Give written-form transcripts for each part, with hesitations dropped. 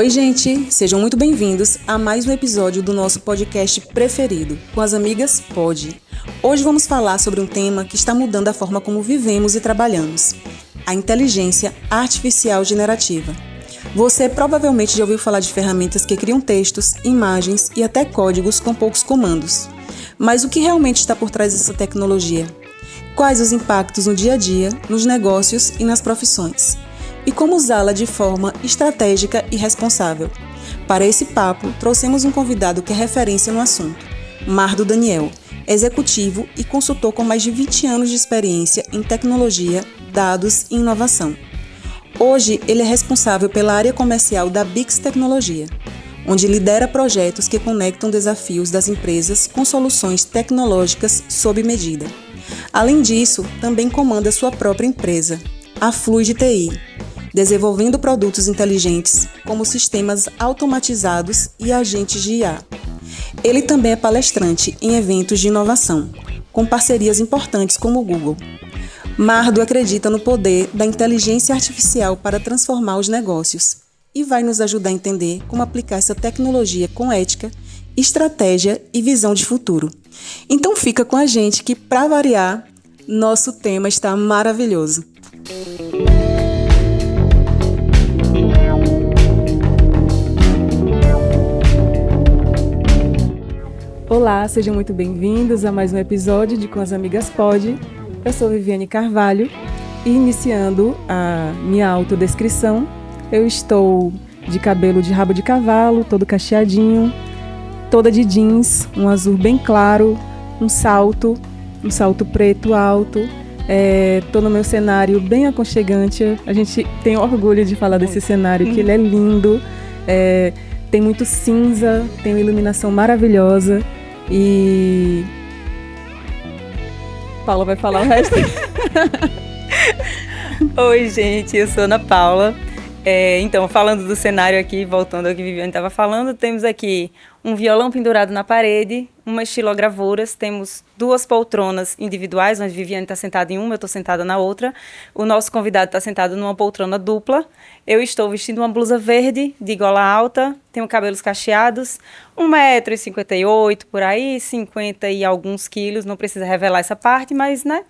Oi, gente! Sejam muito bem-vindos a mais um episódio do nosso podcast preferido, com as amigas Pod. Hoje vamos falar sobre um tema que está mudando a forma como vivemos e trabalhamos: a inteligência artificial generativa. Você provavelmente já ouviu falar de ferramentas que criam textos, imagens e até códigos com poucos comandos. Mas o que realmente está por trás dessa tecnologia? Quais os impactos no dia a dia, nos negócios e nas profissões? E como usá-la de forma estratégica e responsável? Para esse papo, trouxemos um convidado que é referência no assunto, Mardo Daniel, executivo e consultor com mais de 20 anos de experiência em tecnologia, dados e inovação. Hoje, ele é responsável pela área comercial da Bix Tecnologia, onde lidera projetos que conectam desafios das empresas com soluções tecnológicas sob medida. Além disso, também comanda sua própria empresa, a Fluid TI, desenvolvendo produtos inteligentes como sistemas automatizados e agentes de IA. Ele também é palestrante em eventos de inovação, com parcerias importantes como o Google. Mardo acredita no poder da inteligência artificial para transformar os negócios e vai nos ajudar a entender como aplicar essa tecnologia com ética, estratégia e visão de futuro. Então fica com a gente que, para variar, nosso tema está maravilhoso. Olá, sejam muito bem-vindos a mais um episódio de Com as Amigas Pod. Eu sou Viviane Carvalho e, iniciando a minha autodescrição, eu estou de cabelo de rabo de cavalo, todo cacheadinho, toda de jeans, um azul bem claro, um salto preto alto. Estou no meu cenário bem aconchegante. A gente tem orgulho de falar desse cenário, que ele é lindo, tem muito cinza, tem uma iluminação maravilhosa. E Paula vai falar o resto. Oi, gente, eu sou Ana Paula. Então, falando do cenário aqui, voltando ao que a Viviane estava falando, temos aqui um violão pendurado na parede, umas estilogravuras, temos 2 poltronas individuais, onde a Viviane está sentada em uma, eu estou sentada na outra. O nosso convidado está sentado numa poltrona dupla. Eu estou vestindo uma blusa verde, de gola alta, tenho cabelos cacheados, 1,58 m, por aí, 50 e alguns quilos, não precisa revelar essa parte, mas, né?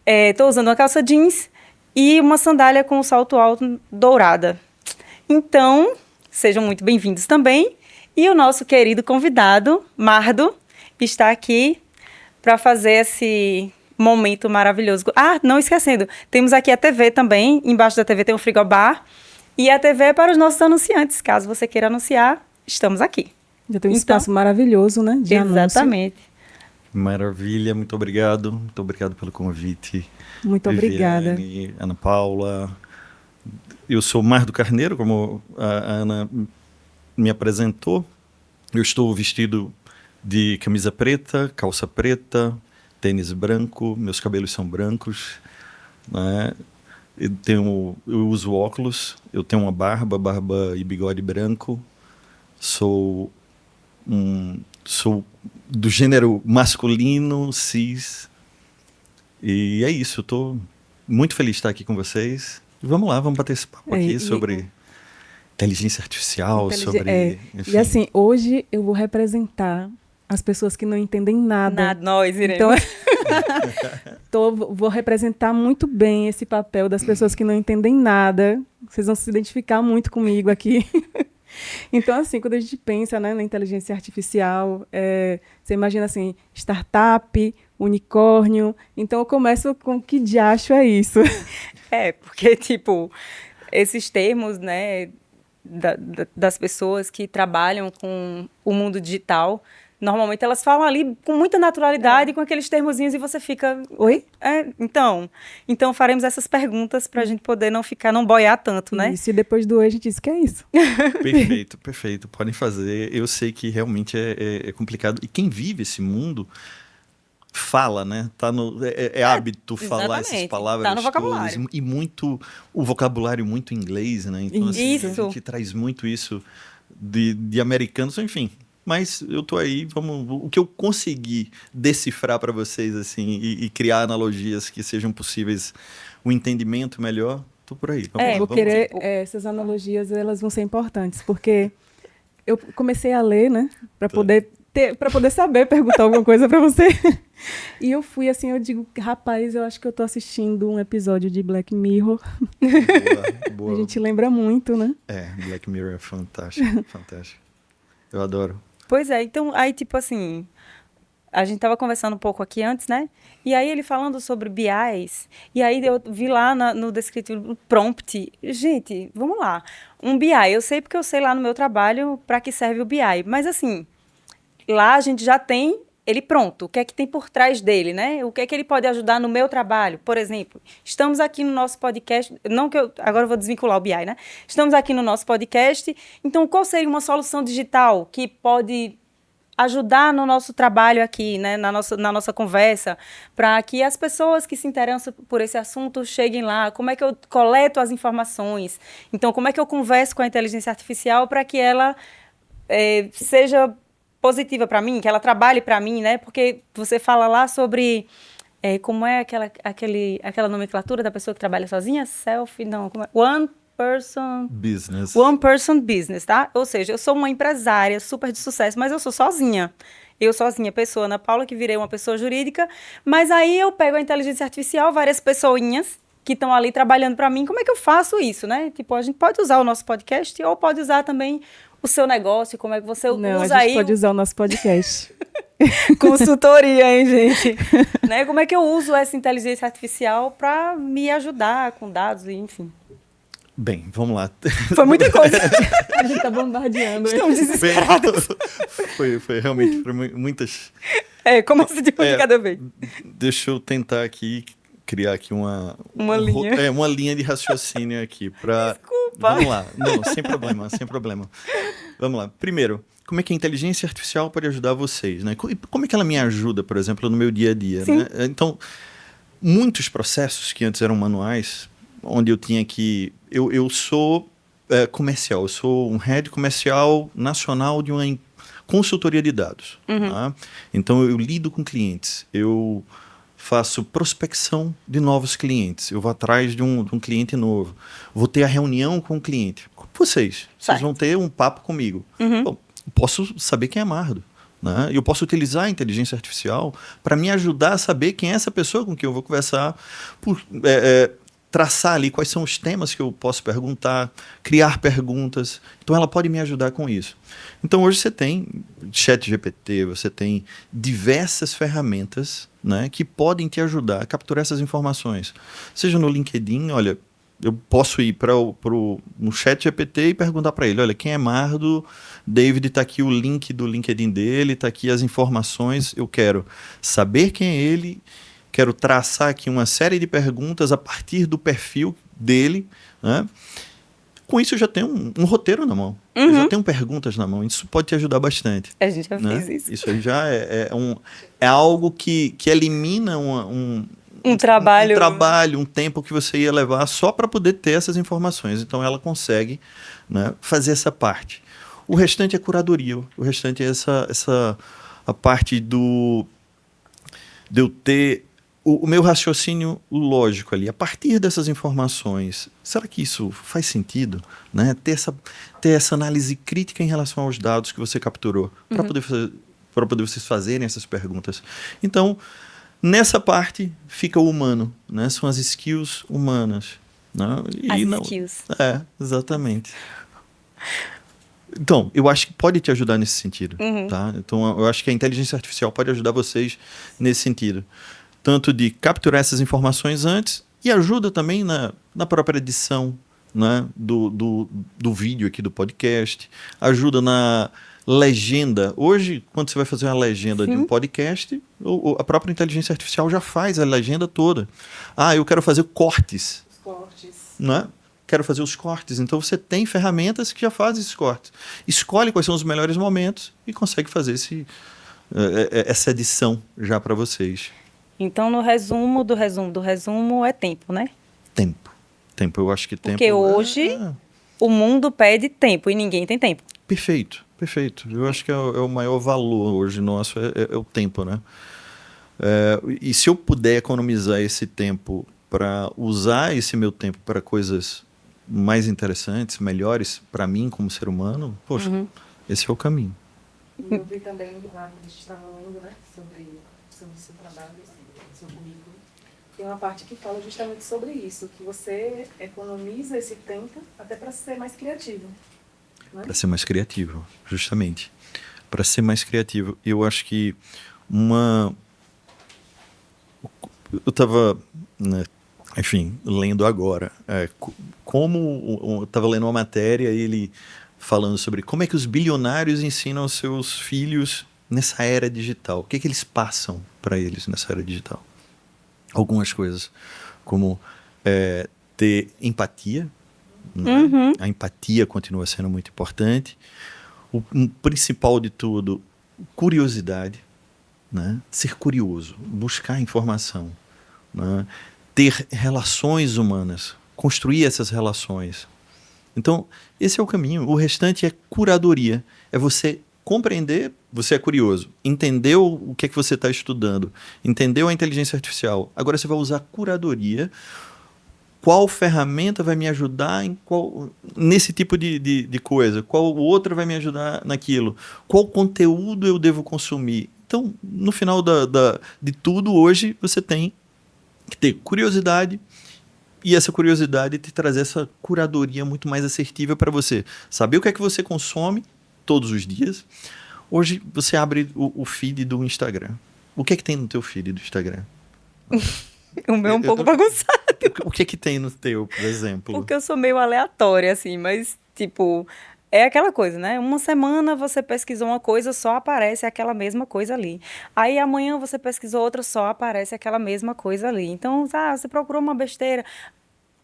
Estou usando uma calça jeans e uma sandália com um salto alto dourada. Então, sejam muito bem-vindos também. E o nosso querido convidado, Mardo, está aqui para fazer esse momento maravilhoso. Ah, não esquecendo, temos aqui a TV também. Embaixo da TV tem um frigobar. E a TV é para os nossos anunciantes. Caso você queira anunciar, estamos aqui. Já tem um espaço maravilhoso, né? De exatamente. Anúncio. Maravilha, muito obrigado. Muito obrigado pelo convite. Muito obrigada. Viviane, Ana Paula. Eu sou Mardo Carneiro, como a Ana me apresentou. Eu estou vestido de camisa preta, calça preta, tênis branco, meus cabelos são brancos, né? Eu uso óculos, eu tenho uma barba e bigode branco, sou do gênero masculino, cis, e é isso. Eu estou muito feliz de estar aqui com vocês. Vamos lá, vamos bater esse papo aqui sobre inteligência artificial, enfim. E assim, hoje eu vou representar as pessoas que não entendem nada. Nós iremos. Então, vou representar muito bem esse papel das pessoas que não entendem nada. Vocês vão se identificar muito comigo aqui. Então, assim, quando a gente pensa, né, na inteligência artificial, você imagina assim, startup, unicórnio. Então, eu começo com que diacho é isso? Porque, tipo, esses termos, né, das pessoas que trabalham com o mundo digital, normalmente elas falam ali com muita naturalidade, com aqueles termozinhos, e você fica... Oi? Então faremos essas perguntas para a gente poder não boiar tanto, né? E se depois do oi a gente diz que é isso. Perfeito. Podem fazer. Eu sei que realmente é complicado. E quem vive esse mundo fala, né? É hábito falar essas palavras. Tá no vocabulário. Todas, e muito, o vocabulário muito inglês, né? Então, assim, isso. A gente traz muito isso de americanos, enfim. Mas eu tô aí, o que eu consegui decifrar para vocês, assim, e criar analogias que sejam possíveis, o entendimento melhor, tô por aí. Vou querer, essas analogias, elas vão ser importantes, porque eu comecei a ler, né, para poder saber perguntar alguma coisa para você. E eu fui assim, eu digo, rapaz, eu acho que eu tô assistindo um episódio de Black Mirror. Boa. A gente lembra muito, né? Black Mirror é fantástico, fantástico. Eu adoro. Pois é, então, aí tipo assim, a gente tava conversando um pouco aqui antes, né? E aí ele falando sobre BIs, e aí eu vi lá no descritivo, no prompt, gente, vamos lá, um BI, eu sei porque eu sei lá no meu trabalho para que serve o BI, mas assim, lá a gente já tem ele pronto, o que é que tem por trás dele, né? O que é que ele pode ajudar no meu trabalho? Por exemplo, estamos aqui no nosso podcast, agora eu vou desvincular o BI, né? Estamos aqui no nosso podcast, então qual seria uma solução digital que pode ajudar no nosso trabalho aqui, né? na nossa conversa, para que as pessoas que se interessam por esse assunto cheguem lá? Como é que eu coleto as informações? Então, como é que eu converso com a inteligência artificial para que ela seja positiva para mim, que ela trabalhe para mim, né? Porque você fala lá sobre como é aquela nomenclatura da pessoa que trabalha sozinha? One person business, tá? Ou seja, eu sou uma empresária super de sucesso, mas eu sou sozinha. Eu sozinha, pessoa Ana Paula, que virei uma pessoa jurídica, mas aí eu pego a inteligência artificial, várias pessoinhas que estão ali trabalhando para mim. Como é que eu faço isso, né? Tipo, a gente pode usar o nosso podcast ou pode usar também o seu negócio, como é que você usa aí? Não, a gente pode usar o nosso podcast. Consultoria, hein, gente? Né? Como é que eu uso essa inteligência artificial para me ajudar com dados, enfim. Bem, vamos lá. Foi muita coisa. A gente tá bombardeando. Estamos desesperados. Foi realmente muitas... Como assim de cada vez? Deixa eu tentar aqui criar aqui uma linha. Uma linha de raciocínio aqui para... Desculpa. Vamos lá. Não, sem problema. Vamos lá. Primeiro, como é que a inteligência artificial pode ajudar vocês, né? Como é que ela me ajuda, por exemplo, no meu dia a dia, né? Então, muitos processos que antes eram manuais, onde eu tinha que... Eu sou comercial, eu sou um head comercial nacional de uma consultoria de dados. Tá? Então, eu lido com clientes, eu faço prospecção de novos clientes, eu vou atrás de um cliente novo, vou ter a reunião com o cliente. Vocês vão ter um papo comigo. Bom, eu posso saber quem é Mardo. Né? Eu posso utilizar a inteligência artificial para me ajudar a saber quem é essa pessoa com quem eu vou conversar, traçar ali quais são os temas que eu posso perguntar, criar perguntas. Então, ela pode me ajudar com isso. Então, hoje você tem ChatGPT, você tem diversas ferramentas, né, que podem te ajudar a capturar essas informações. Seja no LinkedIn, olha, eu posso ir no ChatGPT e perguntar para ele, olha, quem é Mardo? David, está aqui o link do LinkedIn dele, está aqui as informações, eu quero saber quem é ele, quero traçar aqui uma série de perguntas a partir do perfil dele, né? Com isso eu já tenho um roteiro na mão, eu já tenho perguntas na mão, isso pode te ajudar bastante. A gente já fez isso. Isso aí já é algo que elimina um trabalho, um tempo que você ia levar só para poder ter essas informações. Então ela consegue, né, fazer essa parte. O restante é curadoria, o restante é a parte de eu ter o meu raciocínio lógico ali, a partir dessas informações. Será que isso faz sentido? Né? Ter essa análise crítica em relação aos dados que você capturou, para poder vocês fazerem essas perguntas. Então, nessa parte fica o humano, né? São as skills humanas. Né? Skills. Exatamente. Então, eu acho que pode te ajudar nesse sentido. Tá? Então, eu acho que a inteligência artificial pode ajudar vocês nesse sentido. Tanto de capturar essas informações antes e ajuda também na própria edição, né, do vídeo aqui do podcast, ajuda na legenda. Hoje, quando você vai fazer uma legenda de um podcast, a própria inteligência artificial já faz a legenda toda. Eu quero fazer cortes. Os cortes. Né? Quero fazer os cortes. Então, você tem ferramentas que já fazem esses cortes. Escolhe quais são os melhores momentos e consegue fazer essa edição já para vocês. Então, no resumo do resumo é tempo, né? Tempo. Eu acho que tempo... Porque hoje o mundo pede tempo e ninguém tem tempo. Perfeito. Eu acho que é o maior valor hoje nosso, é o tempo, né? E se eu puder economizar esse tempo para usar esse meu tempo para coisas mais interessantes, melhores para mim como ser humano, poxa, esse é o caminho. E eu vi também lá que a gente estava falando, né, sobre o seu trabalho, seu currículo. Tem uma parte que fala justamente sobre isso, que você economiza esse tempo até para ser mais criativo. Né? Para ser mais criativo, justamente. Para ser mais criativo. Eu acho que eu estava, né, enfim, lendo agora. Eu estava lendo uma matéria, ele falando sobre como é que os bilionários ensinam aos seus filhos nessa era digital. O que é que eles passam para eles nessa era digital? Algumas coisas, como ter empatia. Né? A empatia continua sendo muito importante. O principal de tudo, curiosidade. Né? Ser curioso, buscar informação. Né? Ter relações humanas, construir essas relações. Então, esse é o caminho. O restante é curadoria. É você compreender, você é curioso, entendeu o que é que você está estudando, entendeu a inteligência artificial. Agora você vai usar curadoria. Qual ferramenta vai me ajudar nesse tipo de coisa? Qual outra vai me ajudar naquilo? Qual conteúdo eu devo consumir? Então, no final de tudo, hoje, você tem que ter curiosidade e essa curiosidade te trazer essa curadoria muito mais assertiva para você. Saber o que é que você consome todos os dias. Hoje, você abre o feed do Instagram. O que é que tem no teu feed do Instagram? O meu é um pouco bagunçado. O que é que tem no teu, por exemplo? Porque eu sou meio aleatória, assim, mas, tipo, é aquela coisa, né? Uma semana você pesquisou uma coisa, só aparece aquela mesma coisa ali. Aí amanhã você pesquisou outra, só aparece aquela mesma coisa ali. Então, você procurou uma besteira.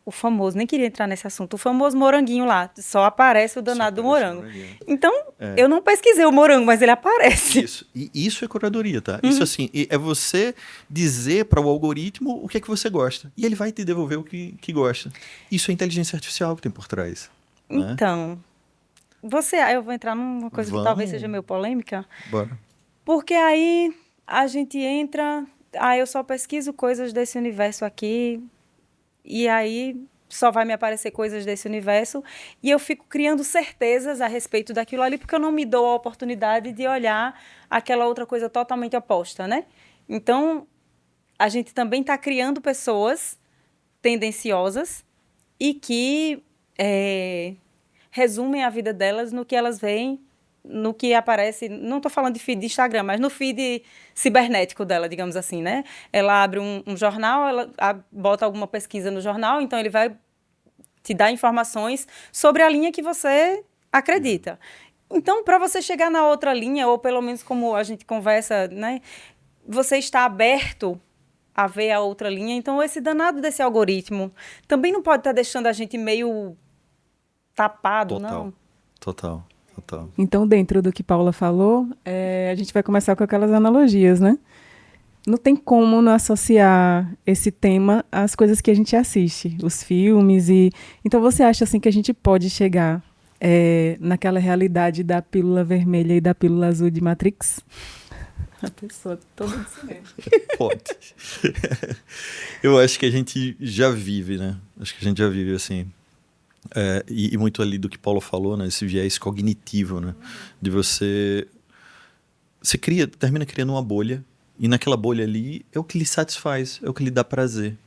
O famoso, nem queria entrar nesse assunto, o famoso moranguinho lá, só aparece o danado do morango. Então, eu não pesquisei o morango, mas ele aparece. Isso, e isso é curadoria, tá? Isso, assim, é você dizer para o algoritmo o que é que você gosta. E ele vai te devolver o que gosta. Isso é inteligência artificial que tem por trás. Então, eu vou entrar numa coisa que talvez seja meio polêmica. Bora. Porque aí a gente entra, eu só pesquiso coisas desse universo aqui, e aí só vai me aparecer coisas desse universo, e eu fico criando certezas a respeito daquilo ali, porque eu não me dou a oportunidade de olhar aquela outra coisa totalmente oposta, né? Então, a gente também está criando pessoas tendenciosas e que resumem a vida delas no que elas veem, no que aparece, não estou falando de feed de Instagram, mas no feed cibernético dela, digamos assim, né? Ela abre um jornal, ela bota alguma pesquisa no jornal, então ele vai te dar informações sobre a linha que você acredita. Então, para você chegar na outra linha, ou pelo menos como a gente conversa, né? Você está aberto a ver a outra linha. Então, esse danado desse algoritmo também não pode estar deixando a gente meio tapado, não? Total. Então, dentro do que Paula falou, a gente vai começar com aquelas analogias, né? Não tem como não associar esse tema às coisas que a gente assiste, os filmes. Então, você acha assim, que a gente pode chegar naquela realidade da pílula vermelha e da pílula azul de Matrix? A pessoa toda do cinema. Pode. Eu acho que a gente já vive, né? Acho que a gente já vive assim. E muito ali do que Paulo falou, né? Esse viés cognitivo, né? De você termina criando uma bolha, e naquela bolha ali é o que lhe satisfaz, é o que lhe dá prazer,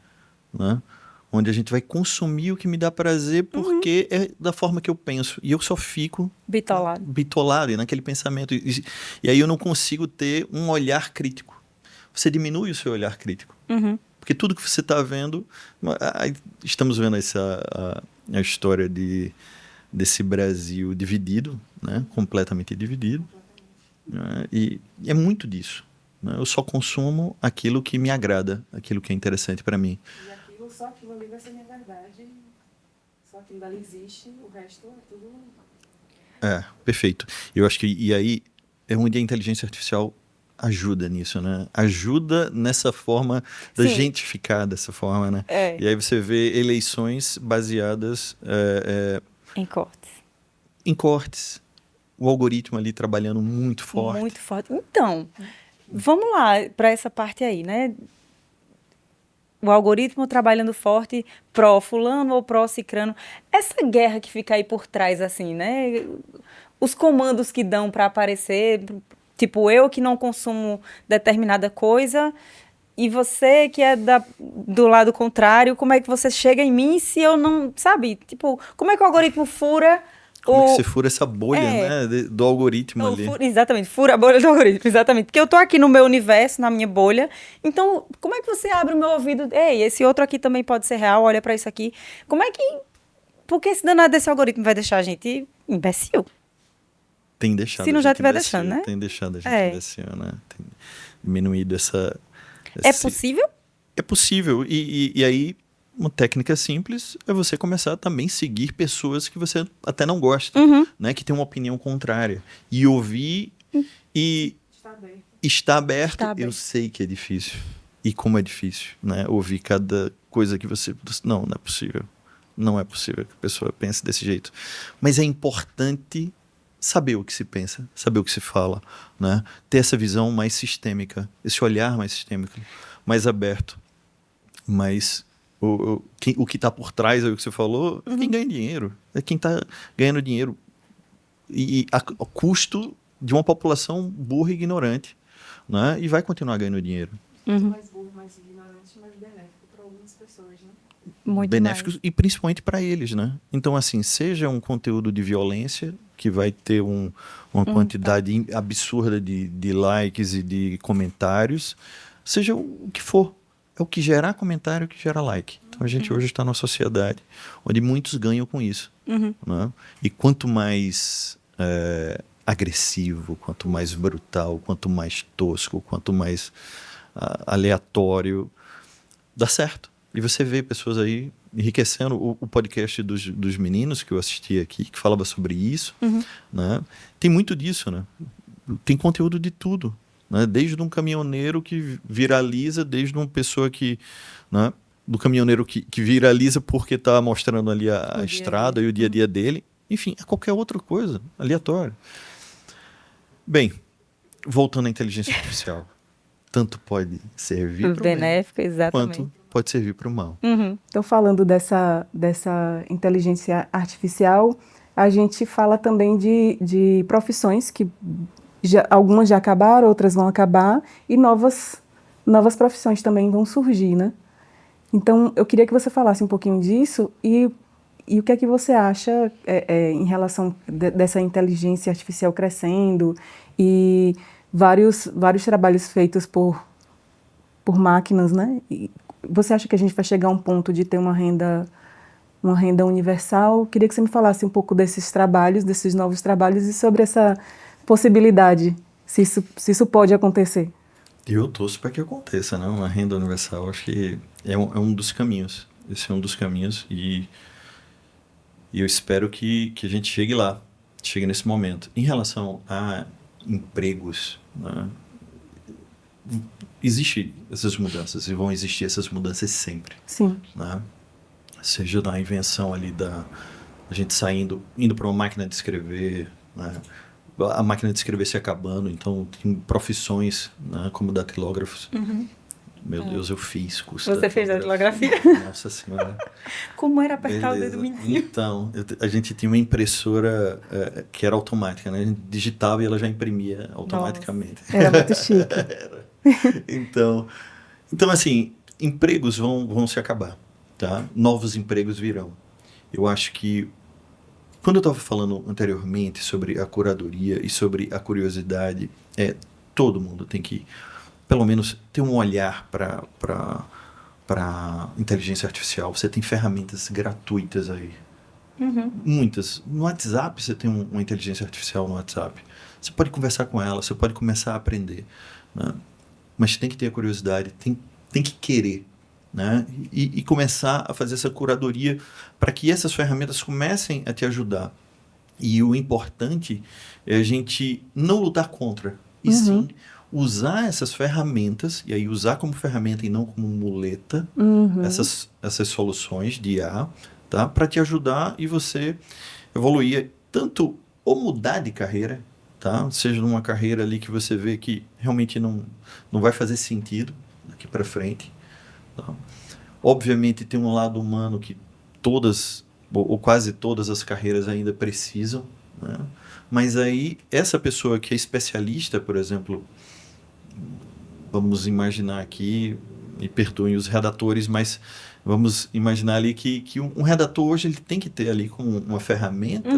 né? Onde a gente vai consumir o que me dá prazer porque é da forma que eu penso, e eu só fico bitolado naquele pensamento, e aí eu não consigo ter um olhar crítico. Você diminui o seu olhar crítico, porque tudo que você está vendo, estamos vendo a história desse Brasil dividido, né? Completamente dividido. Né? E é muito disso. Né? Eu só consumo aquilo que me agrada, aquilo que é interessante para mim. E só aquilo ali vai ser minha verdade, só aquilo ali existe, o resto é tudo... Perfeito. Eu acho que, e aí, é onde a inteligência artificial ajuda nisso, né? Ajuda nessa forma da gente ficar dessa forma, né? E aí você vê eleições baseadas em cortes. Em cortes. O algoritmo ali trabalhando muito forte. Muito forte. Então, vamos lá para essa parte aí, né? o algoritmo trabalhando forte pró fulano ou pró cicrano. Essa guerra que fica aí por trás, assim, né? Os comandos que dão para aparecer, tipo, eu que não consumo determinada coisa e você que é do lado contrário, como é que você chega em mim se eu não, sabe? Tipo, como é que o algoritmo fura Como é que você fura essa bolha, É. né, do algoritmo ali? Exatamente, fura a bolha do algoritmo, exatamente. Porque eu tô aqui no meu universo, na minha bolha, então como é que você abre o meu ouvido? Ei, esse outro aqui também pode ser real, olha pra isso aqui. Como é que... Por que esse danado desse algoritmo vai deixar a gente imbecil? Tem deixado Se não a já gente estiver imbecil, deixando, né? tem deixado a gente É. imbecil, né? Tem diminuído É possível? É possível. E aí, uma técnica simples é você começar a também seguir pessoas que você até não gosta, né? Que tem uma opinião contrária. E ouvir e estar aberto. Está aberto. Eu sei que é difícil. E como é difícil, né? Ouvir cada coisa que você... Não, não é possível. Não é possível que a pessoa pense desse jeito. Mas é importante saber o que se pensa, saber o que se fala, né? Ter essa visão mais sistêmica, esse olhar mais sistêmico, mais aberto. Mas o que está por trás, é o que você falou, é quem ganha dinheiro. É quem está ganhando dinheiro e a custo de uma população burra e ignorante, né? E vai continuar ganhando dinheiro. Mais burro, mais ignorante, mais benéfico para algumas pessoas, né? Muito Benéficos mais. e principalmente para eles, né? Então, assim, seja um conteúdo de violência que vai ter uma quantidade absurda de likes e de comentários, seja o que for. É o que gerar comentário, o que gera like. Então, a gente hoje está numa sociedade onde muitos ganham com isso. Né? E quanto mais agressivo, quanto mais brutal, quanto mais tosco, quanto mais aleatório, dá certo. E você vê pessoas aí enriquecendo o podcast dos meninos que eu assisti aqui, que falava sobre isso. Né? Tem muito disso, né? Tem conteúdo de tudo. Né? Desde um caminhoneiro que viraliza, desde uma pessoa que... Né? Do caminhoneiro que viraliza porque está mostrando ali a estrada e o dia a dia dele. Enfim, é qualquer outra coisa, aleatória. Bem, voltando à inteligência artificial. Tanto pode servir para o Benéfico, bem, exatamente. quanto pode servir para o mal. Então, falando dessa inteligência artificial, a gente fala também de profissões que algumas já acabaram, outras vão acabar, e novas profissões também vão surgir, né? Então, eu queria que você falasse um pouquinho disso e o que é que você acha em relação dessa inteligência artificial crescendo e vários trabalhos feitos por máquinas, né? E você acha que a gente vai chegar a um ponto de ter uma renda universal? Queria que você me falasse um pouco desses trabalhos, desses novos trabalhos e sobre essa possibilidade, se isso pode acontecer. Eu torço para que aconteça, né? Uma renda universal, acho que é um dos caminhos. Esse é um dos caminhos e eu espero que a gente chegue lá, chegue nesse momento. Em relação a empregos, né? Existem essas mudanças e vão existir essas mudanças sempre. Sim. Né? Seja na invenção ali a gente indo para uma máquina de escrever, né? A máquina de escrever se acabando, então tem profissões, né, como datilógrafos. Meu Deus, eu fiz curso. Você fez datilografia? Nossa Senhora. Como era apertar Beleza. o dedo mindinho? Então, a gente tinha uma impressora que era automática, né? A gente digitava e ela já imprimia automaticamente. Era muito chique. Então, assim, empregos vão se acabar, tá? Novos empregos virão. Eu acho que quando eu estava falando anteriormente sobre a curadoria e sobre a curiosidade, todo mundo tem que, pelo menos, ter um olhar para inteligência artificial. Você tem ferramentas gratuitas aí. Muitas. No WhatsApp, você tem uma inteligência artificial no WhatsApp. Você pode conversar com ela, você pode começar a aprender. Né? Mas tem que ter a curiosidade, tem que querer. Né? E começar a fazer essa curadoria para que essas ferramentas comecem a te ajudar. E o importante é a gente não lutar contra, e sim usar essas ferramentas, e aí usar como ferramenta e não como muleta, essas soluções de IA, tá? Para te ajudar e você evoluir, tanto ou mudar de carreira, tá? Seja numa carreira ali que você vê que realmente não vai fazer sentido daqui para frente, tá? Obviamente tem um lado humano que todas, ou quase todas as carreiras ainda precisam, né? Mas aí, essa pessoa que é especialista, por exemplo, vamos imaginar aqui, me perdoem os redatores, mas vamos imaginar ali que um redator hoje ele tem que ter ali como uma ferramenta,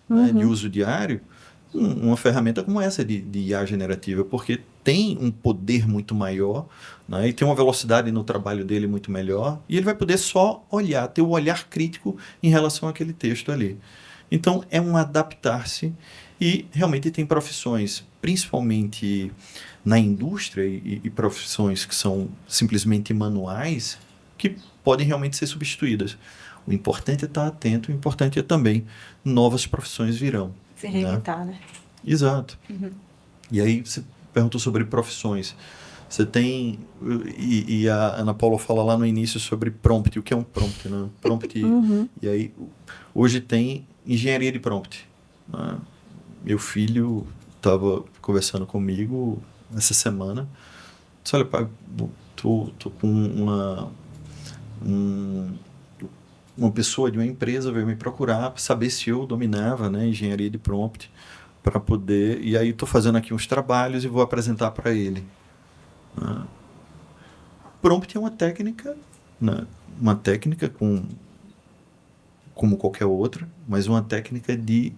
né, de uso diário, uma ferramenta como essa de IA generativa, porque tem um poder muito maior, né, e tem uma velocidade no trabalho dele muito melhor, e ele vai poder só olhar, ter o olhar crítico em relação àquele texto ali. Então, é um adaptar-se, e realmente tem profissões, principalmente na indústria, e profissões que são simplesmente manuais, que podem realmente ser substituídas. O importante é estar atento, o importante é também novas profissões virão. Se reinventar, né? Exato. E aí você perguntou sobre profissões. Você tem, e a Ana Paula fala lá no início sobre prompt, o que é um prompt, né? Prompt, e aí hoje tem engenharia de prompt, né? Meu filho estava conversando comigo essa semana, disse, olha, pai, tô com uma pessoa de uma empresa veio me procurar para saber se eu dominava, né, engenharia de prompt, para poder, e aí estou fazendo aqui uns trabalhos e vou apresentar para ele. Prompt é uma técnica, né? Uma técnica como qualquer outra, mas uma técnica de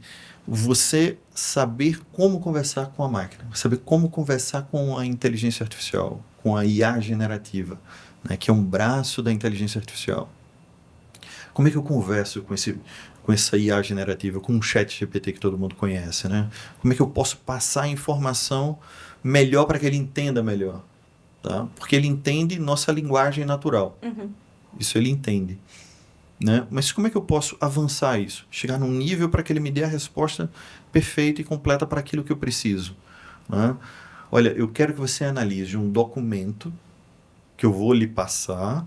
você saber como conversar com a máquina, saber como conversar com a inteligência artificial, com a IA generativa, né? Que é um braço da inteligência artificial. Como é que eu converso com essa IA generativa, com um chat GPT que todo mundo conhece, né? Como é que eu posso passar a informação melhor para que ele entenda melhor? Tá? Porque ele entende nossa linguagem natural. Isso ele entende. Né? Mas como é que eu posso avançar isso? Chegar num nível para que ele me dê a resposta perfeita e completa para aquilo que eu preciso. Né? Olha, eu quero que você analise um documento que eu vou lhe passar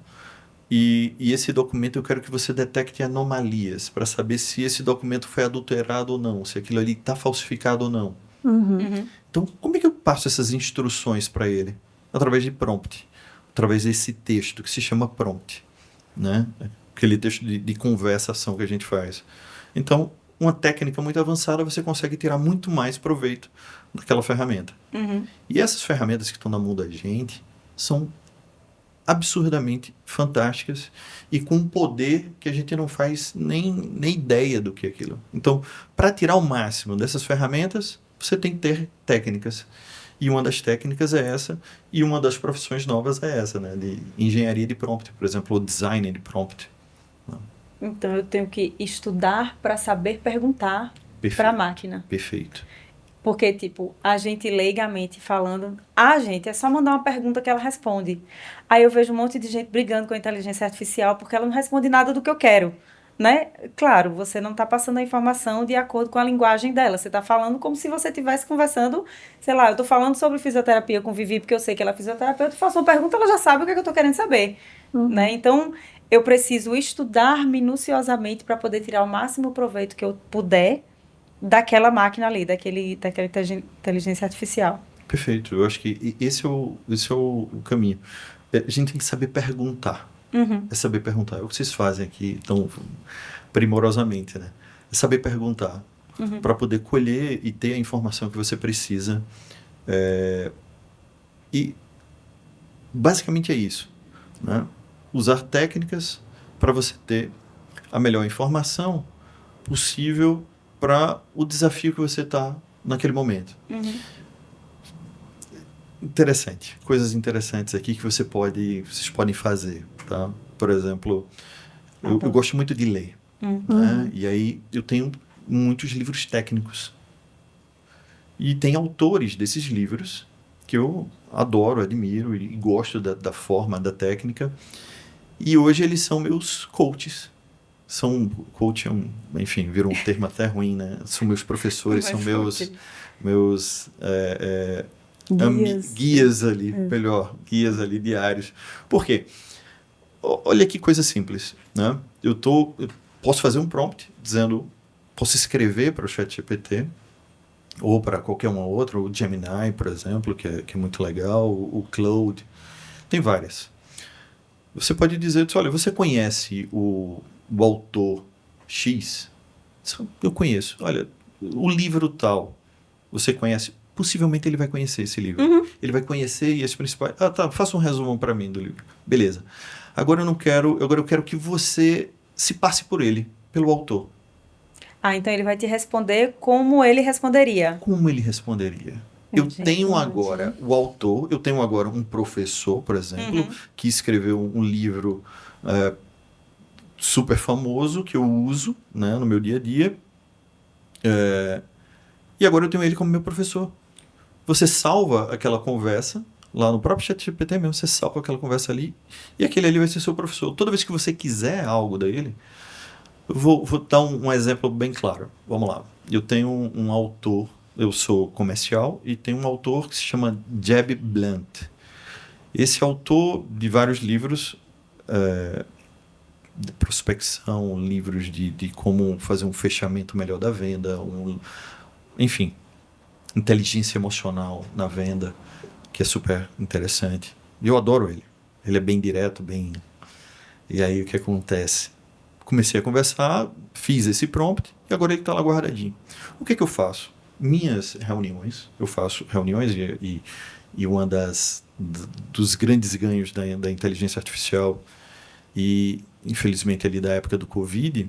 e esse documento eu quero que você detecte anomalias para saber se esse documento foi adulterado ou não, se aquilo ali está falsificado ou não. Então, como é que eu passo essas instruções para ele? Através de prompt, através desse texto que se chama prompt, né? Aquele texto de conversação que a gente faz. Então, uma técnica muito avançada, você consegue tirar muito mais proveito daquela ferramenta. E essas ferramentas que estão na mão da gente são absurdamente fantásticas e com um poder que a gente não faz nem ideia do que é aquilo. Então, para tirar o máximo dessas ferramentas, você tem que ter técnicas. E uma das técnicas é essa, e uma das profissões novas é essa, né? De engenharia de prompt, por exemplo, ou design de prompt. Então, eu tenho que estudar para saber perguntar para a máquina. Perfeito. Porque, tipo, a gente leigamente falando, é só mandar uma pergunta que ela responde. Aí eu vejo um monte de gente brigando com a inteligência artificial porque ela não responde nada do que eu quero. Né? Claro, você não está passando a informação de acordo com a linguagem dela. Você está falando como se você estivesse conversando, sei lá, eu estou falando sobre fisioterapia com Vivi, porque eu sei que ela é fisioterapeuta, eu faço uma pergunta, ela já sabe o que é que eu estou querendo saber. Né? Então, eu preciso estudar minuciosamente para poder tirar o máximo proveito que eu puder daquela máquina ali, daquela inteligência artificial. Perfeito. Eu acho que esse é o caminho. A gente tem que saber perguntar. É saber perguntar. É o que vocês fazem aqui tão primorosamente, né? É saber perguntar para poder colher e ter a informação que você precisa. E basicamente é isso, né? Usar técnicas para você ter a melhor informação possível para o desafio que você está naquele momento. Interessante. Coisas interessantes aqui que vocês podem fazer, tá? Por exemplo, eu gosto muito de ler. Né? E aí eu tenho muitos livros técnicos. E tem autores desses livros que eu adoro, admiro e gosto da forma, da técnica. E hoje eles são meus coaches. Coach enfim, virou um termo até ruim, né? São meus professores, são meus guias ali, guias ali diários. Por quê? Olha que coisa simples, né? Eu posso fazer um prompt dizendo, posso escrever para o ChatGPT ou para qualquer uma outra, o Gemini, por exemplo, que é muito legal, o Claude, tem várias. Você pode dizer, olha, você conhece o autor X? Eu conheço. Olha, o livro tal, você conhece? Possivelmente ele vai conhecer esse livro. Ele vai conhecer e as principais... tá, faça um resumo para mim do livro. Beleza. Agora eu quero que você se passe por ele, pelo autor. Então ele vai te responder como ele responderia. Como ele responderia? Eu tenho agora o autor, eu tenho agora um professor, por exemplo, que escreveu um livro super famoso que eu uso, né, no meu dia a dia. E agora eu tenho ele como meu professor. Você salva aquela conversa, lá no próprio ChatGPT mesmo, você salva aquela conversa ali, e aquele ali vai ser seu professor. Toda vez que você quiser algo dele, vou dar um exemplo bem claro. Vamos lá. Eu tenho um autor, eu sou comercial, e tem um autor que se chama Jeb Blunt. Esse autor de vários livros de prospecção, livros de como fazer um fechamento melhor da venda, enfim, inteligência emocional na venda, que é super interessante. E eu adoro ele. Ele é bem direto, bem... E aí o que acontece? Comecei a conversar, fiz esse prompt e agora ele está lá guardadinho. O que eu faço? Minhas reuniões, eu faço reuniões e uma dos grandes ganhos da inteligência artificial e, infelizmente, ali da época do Covid,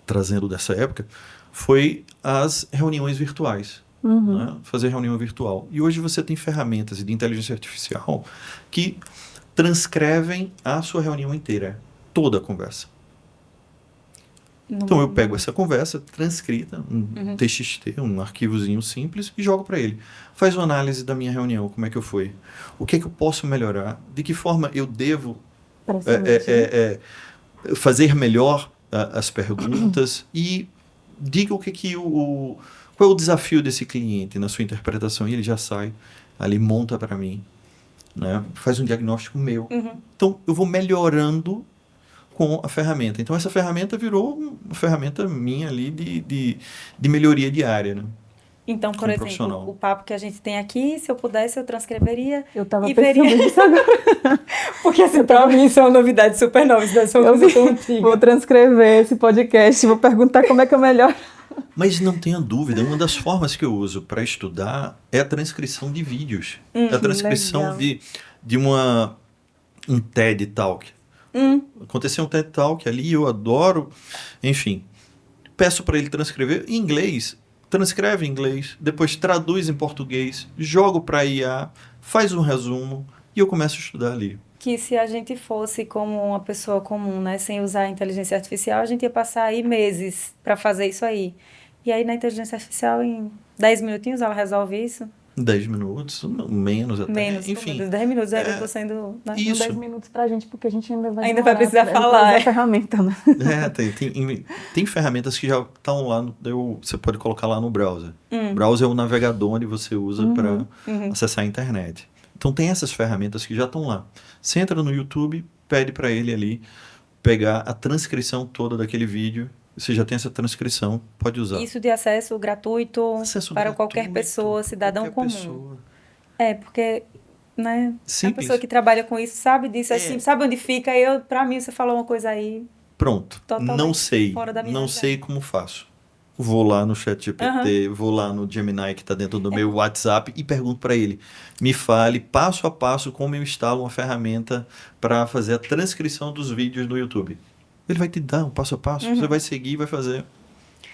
trazendo dessa época, foi as reuniões virtuais. Né? Fazer reunião virtual. E hoje você tem ferramentas de inteligência artificial que transcrevem a sua reunião inteira, toda a conversa. Então eu pego essa conversa transcrita, um TXT, um arquivozinho simples, e jogo para ele. Faz uma análise da minha reunião, como é que eu fui, o que é que eu posso melhorar, de que forma eu devo fazer melhor as perguntas e diga o que qual é o desafio desse cliente na sua interpretação, e ele já sai ali, monta para mim, né? Faz um diagnóstico meu. Então eu vou melhorando com a ferramenta. Então essa ferramenta virou uma ferramenta minha ali de melhoria diária, né? Então, por exemplo, o papo que a gente tem aqui, se eu pudesse, eu transcreveria. Eu estava pensando nisso agora. Porque assim, para mim isso é uma novidade super nova, isso é uma coisa tão antiga. Vou transcrever esse podcast, vou perguntar como é que eu melhoro. Mas não tenha dúvida, uma das formas que eu uso para estudar é a transcrição de vídeos. A transcrição de um TED Talk. Aconteceu um TED Talk ali, eu adoro. Enfim, peço para ele transcrever em inglês. Transcreve em inglês, depois traduz em português, jogo para IA, faz um resumo e eu começo a estudar ali. Que se a gente fosse como uma pessoa comum, né, sem usar a inteligência artificial, a gente ia passar aí meses para fazer isso aí. E aí na inteligência artificial, em 10 minutinhos, ela resolve isso? 10 minutos, menos até. Menos, enfim. 10 minutos ainda estou sendo... Né? Isso. 10 minutos pra gente, porque a gente ainda vai precisar falar. A ferramenta, né? Tem ferramentas que já estão lá, você pode colocar lá no browser. O browser é o navegador onde você usa para acessar a internet. Então tem essas ferramentas que já estão lá. Você entra no YouTube, pede para ele ali pegar a transcrição toda daquele vídeo. Você já tem essa transcrição, pode usar. Isso de acesso gratuito para qualquer pessoa, cidadão comum. Pessoa. Porque, né, a pessoa que trabalha com isso sabe disso, assim, sabe onde fica. Para mim, você falou uma coisa aí. Pronto. Não sei. Fora da minha não sei como faço. Vou lá no ChatGPT, vou lá no Gemini que está dentro do meu WhatsApp e pergunto para ele. Me fale passo a passo como eu instalo uma ferramenta para fazer a transcrição dos vídeos do YouTube. Ele vai te dar um passo a passo, você vai seguir e vai fazer.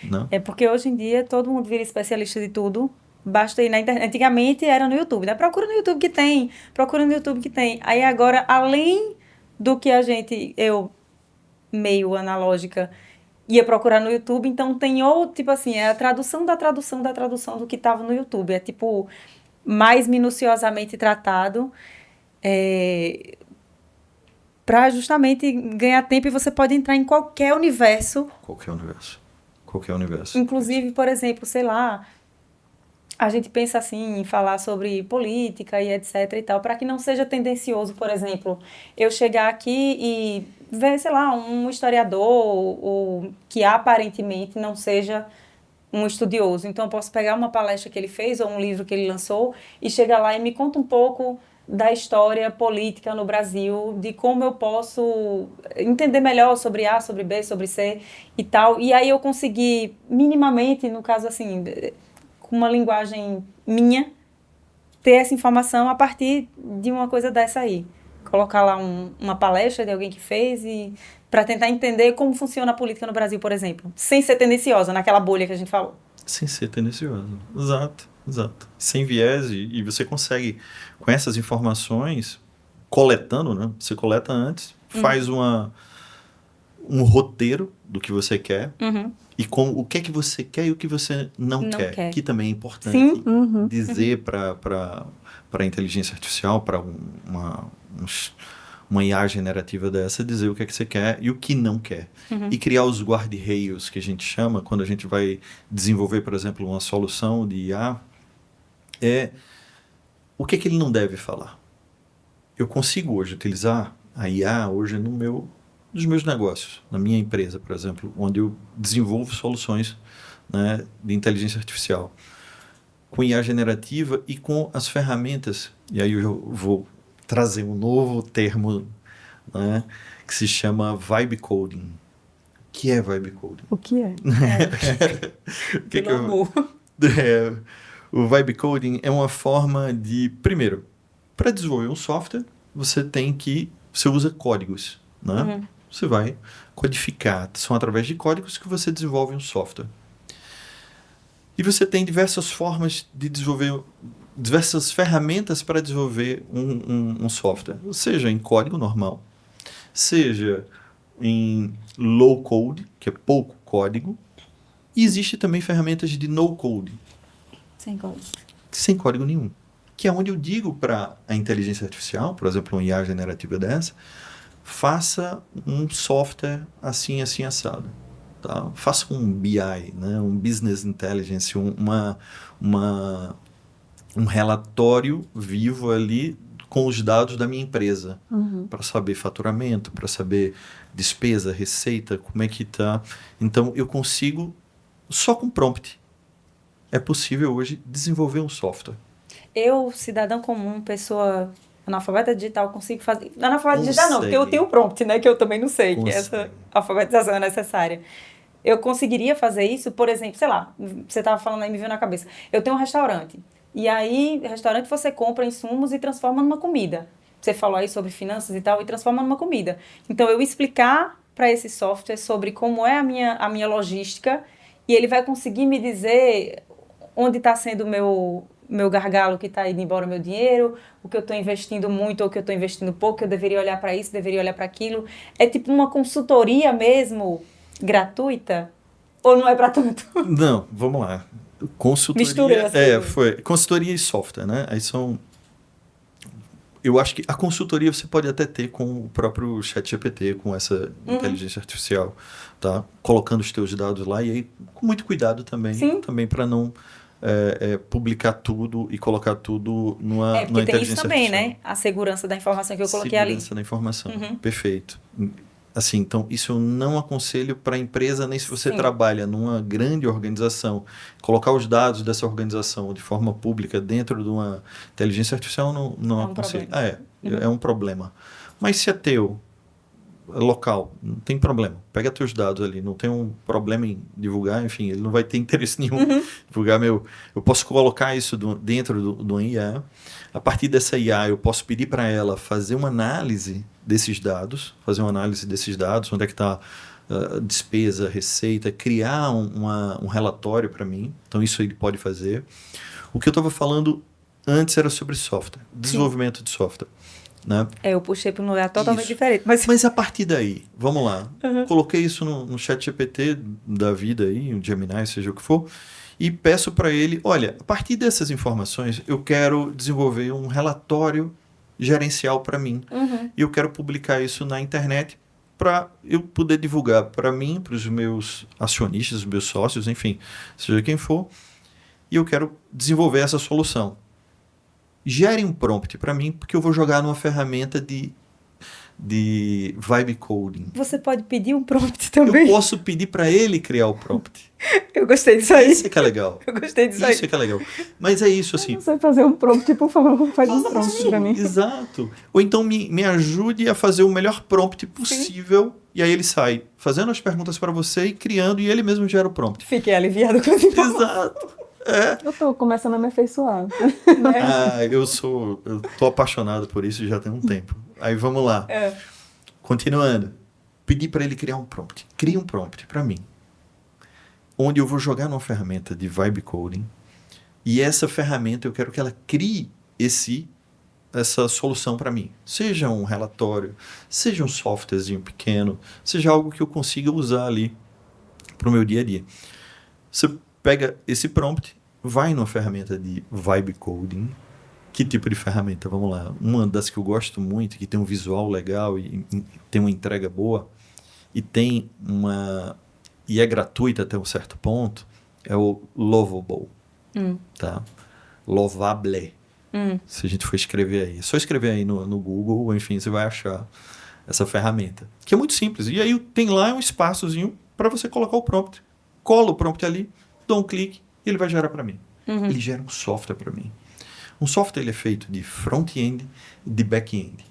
Não? Porque hoje em dia todo mundo vira especialista de tudo. Basta ir na internet. Antigamente era no YouTube, né? Procura no YouTube que tem. Aí agora, além do que eu meio analógica, ia procurar no YouTube, então tem outro, tipo assim, é a tradução da tradução da tradução do que estava no YouTube. É tipo, mais minuciosamente tratado. Para justamente ganhar tempo, e você pode entrar em qualquer universo. Qualquer universo. Inclusive, por exemplo, sei lá, a gente pensa assim em falar sobre política e etc e tal, para que não seja tendencioso, por exemplo, eu chegar aqui e ver, sei lá, um historiador ou que aparentemente não seja um estudioso. Então, eu posso pegar uma palestra que ele fez ou um livro que ele lançou e chegar lá e me conta um pouco da história política no Brasil, de como eu posso entender melhor sobre A, sobre B, sobre C e tal. E aí eu consegui minimamente, no caso assim, com uma linguagem minha, ter essa informação a partir de uma coisa dessa aí. Colocar lá uma palestra de alguém que fez e para tentar entender como funciona a política no Brasil, por exemplo, sem ser tendenciosa, naquela bolha que a gente falou. Sem ser tendencioso. Exato, exato. Sem viés, e você consegue, com essas informações, coletando, né? Você coleta antes, faz um roteiro do que você quer, e com o que é que você quer e o que você não quer. Que também é importante dizer para a inteligência artificial, para uma IA generativa dessa, dizer o que é que você quer e o que não quer. E criar os guarda-reios, que a gente chama, quando a gente vai desenvolver, por exemplo, uma solução de IA, é o que é que ele não deve falar. Eu consigo hoje utilizar a IA hoje nos meus negócios, na minha empresa, por exemplo, onde eu desenvolvo soluções, né, de inteligência artificial, com IA generativa e com as ferramentas. E aí eu vou trazer um novo termo, né, que se chama vibe coding. O que é vibe coding? O que é? O vibe coding é uma forma de, primeiro, para desenvolver um software, você usa códigos, né? Você vai codificar, são através de códigos que você desenvolve um software. E você tem diversas formas de desenvolver, diversas ferramentas para desenvolver um software, seja em código normal, seja em low code, que é pouco código, e existe também ferramentas de no code. Sem código nenhum. Que é onde eu digo para a inteligência artificial, por exemplo, uma IA generativa dessa, faça um software assim, assim, assado. Tá? Faça um BI, né? Um Business Intelligence, um relatório vivo ali com os dados da minha empresa, para saber faturamento, para saber despesa, receita, como é que está. Então, eu consigo, só com prompt, é possível hoje desenvolver um software. Eu, cidadão comum, pessoa analfabeta digital, consigo fazer... Analfabeta digital não, porque eu tenho o prompt, né, que eu também não sei, que essa alfabetização é necessária. Eu conseguiria fazer isso, por exemplo, sei lá, você estava falando aí, me veio na cabeça. Eu tenho um restaurante, e aí, restaurante você compra insumos e transforma numa comida. Você falou aí sobre finanças e tal, e transforma numa comida. Então, eu explicar para esse software sobre como é a minha logística, e ele vai conseguir me dizer onde está sendo o meu gargalo, que está indo embora o meu dinheiro, o que eu estou investindo muito ou o que eu estou investindo pouco, eu deveria olhar para isso, deveria olhar para aquilo. É tipo uma consultoria mesmo, gratuita? Ou não é para tanto? Não, vamos lá. Consultoria... Misturei assim. Foi. Consultoria e software, né? Aí são... Eu acho que a consultoria você pode até ter com o próprio ChatGPT, com essa inteligência artificial, tá? Colocando os teus dados lá e aí com muito cuidado também para não publicar tudo e colocar tudo numa inteligência artificial. Porque tem isso também, né? A segurança da informação que eu coloquei ali. Segurança da informação, perfeito. Assim, então, isso eu não aconselho para a empresa, nem se você trabalha numa grande organização. Colocar os dados dessa organização de forma pública dentro de uma inteligência artificial, não aconselho. É um problema. Mas se é teu, local, não tem problema. Pega teus dados ali, não tem um problema em divulgar, enfim, ele não vai ter interesse nenhum em divulgar meu... Eu posso colocar isso dentro do IA. A partir dessa IA, eu posso pedir para ela fazer uma análise desses dados, onde é que está despesa, receita, criar um relatório para mim. Então, isso ele pode fazer. O que eu estava falando antes era sobre software, desenvolvimento de software. Né? Eu puxei para um lugar totalmente diferente. Mas a partir daí, vamos lá. Coloquei isso no ChatGPT da vida aí, um Gemini, seja o que for, e peço para ele, olha, a partir dessas informações, eu quero desenvolver um relatório gerencial para mim. E eu quero publicar isso na internet para eu poder divulgar para mim, para os meus acionistas, os meus sócios, enfim, seja quem for, e eu quero desenvolver essa solução. Gere um prompt para mim, porque eu vou jogar numa ferramenta de vibe coding. Você pode pedir um prompt também? Eu posso pedir para ele criar o prompt. Eu gostei disso aí. Isso é que é legal. Eu gostei disso aí. Isso é que é legal. Mas é isso, assim. Eu não sei fazer um prompt, por favor, faz um prompt pra mim. Exato. Ou então me ajude a fazer o melhor prompt possível. E aí ele sai fazendo as perguntas para você e criando, e ele mesmo gera o prompt. Fiquei aliviado com as informações. Exato. É. Eu tô começando a me afeiçoar. Eu tô apaixonado por isso já tem um tempo. Aí vamos lá. Continuando. Pedi para ele criar um prompt. Cria um prompt para mim. Onde eu vou jogar numa ferramenta de vibe coding. E essa ferramenta eu quero que ela crie essa solução para mim. Seja um relatório, seja um softwarezinho pequeno, seja algo que eu consiga usar ali para o meu dia a dia. Você pega esse prompt, vai numa ferramenta de vibe coding. Que tipo de ferramenta? Vamos lá. Uma das que eu gosto muito, que tem um visual legal e tem uma entrega boa, e é gratuita até um certo ponto, é o Lovable. Tá? Lovable. Se a gente for escrever aí. É só escrever aí no Google, enfim, você vai achar essa ferramenta. Que é muito simples. E aí tem lá um espaçozinho para você colocar o prompt. Cola o prompt ali, dou um clique e ele vai gerar para mim. Ele gera um software para mim. Um software ele é feito de front-end, de back-end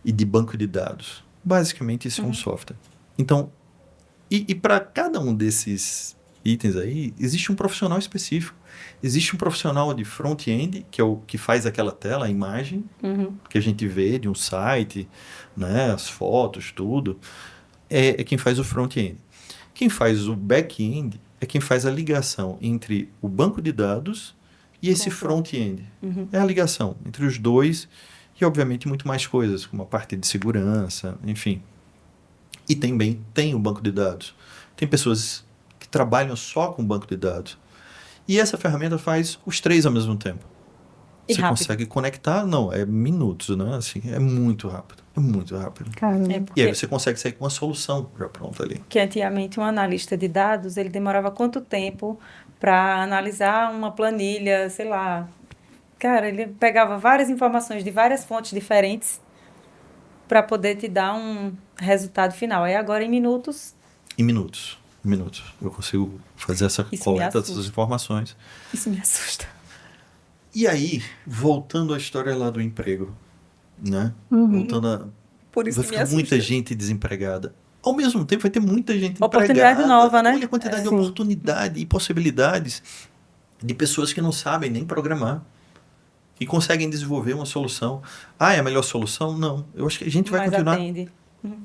e de banco de dados. Basicamente, isso é um software. Então, e para cada um desses itens aí, existe um profissional específico. Existe um profissional de front-end, que é o que faz aquela tela, a imagem, que a gente vê de um site, né, as fotos, tudo. É quem faz o front-end. Quem faz o back-end é quem faz a ligação entre o banco de dados e esse front-end. É a ligação entre os dois e, obviamente, muito mais coisas, como a parte de segurança, enfim. E também tem o banco de dados. Tem pessoas que trabalham só com o banco de dados. E essa ferramenta faz os três ao mesmo tempo. E você rápido. Consegue conectar, não, é minutos, né? Assim, é muito rápido. É muito rápido. E aí você consegue sair com uma solução já pronta ali. Que antigamente um analista de dados, ele demorava quanto tempo para analisar uma planilha, sei lá. Cara, ele pegava várias informações de várias fontes diferentes para poder te dar um resultado final. Aí agora em minutos... Em minutos. Eu consigo fazer essa coleta dessas informações. Isso me assusta. E aí, voltando à história lá do emprego, né? Voltando a... Por isso vai ficar muita gente desempregada. Ao mesmo tempo, vai ter muita gente oportunidade empregada. nova, né? Olha a quantidade de oportunidade e possibilidades de pessoas que não sabem nem programar e conseguem desenvolver uma solução. É a melhor solução? Não. Eu acho que a gente vai continuar...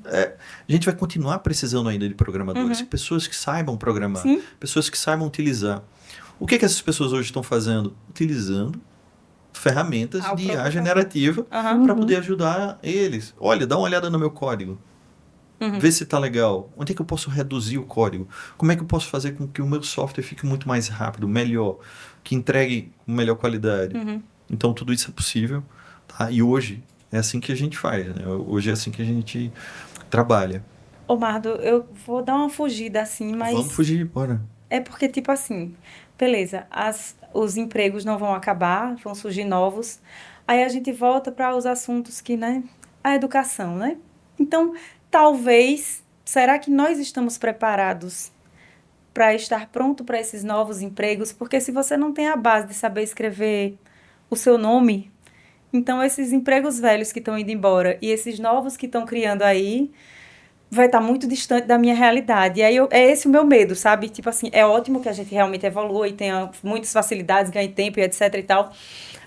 a gente vai continuar precisando ainda de programadores, pessoas que saibam programar, pessoas que saibam utilizar. O que essas pessoas hoje estão fazendo? Utilizando ferramentas de IA generativa para poder ajudar eles. Olha, dá uma olhada no meu código. Vê se está legal. Onde é que eu posso reduzir o código? Como é que eu posso fazer com que o meu software fique muito mais rápido, melhor, que entregue com melhor qualidade? Então, tudo isso é possível. Tá? E hoje é assim que a gente faz. Né? Hoje é assim que a gente trabalha. Ô, Mardo, eu vou dar uma fugida assim, mas... Vamos fugir, bora. É porque, tipo assim, beleza, os empregos não vão acabar, vão surgir novos. Aí a gente volta para os assuntos que, né? A educação, né? Então, talvez, será que nós estamos preparados para estar pronto para esses novos empregos? Porque se você não tem a base de saber escrever o seu nome, então esses empregos velhos que estão indo embora e esses novos que estão criando aí vai estar muito distante da minha realidade. E aí é esse o meu medo, sabe? Tipo assim, é ótimo que a gente realmente evolua e tenha muitas facilidades, ganhe tempo e etc e tal.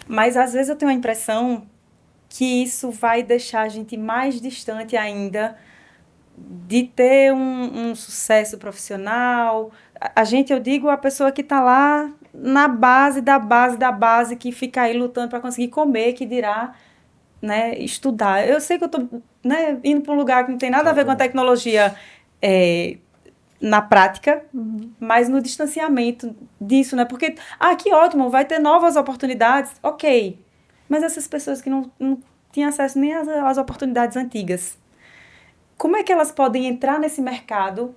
Mas às vezes eu tenho a impressão que isso vai deixar a gente mais distante ainda de ter um sucesso profissional. A gente, eu digo, a pessoa que está lá na base da base da base, que fica aí lutando para conseguir comer, que dirá, né, estudar. Eu sei que eu estou, né, indo para um lugar que não tem nada a ver com a tecnologia na prática, mas no distanciamento disso, né? Porque, que ótimo, vai ter novas oportunidades, ok. Mas essas pessoas que não tinham acesso nem às oportunidades antigas, como é que elas podem entrar nesse mercado,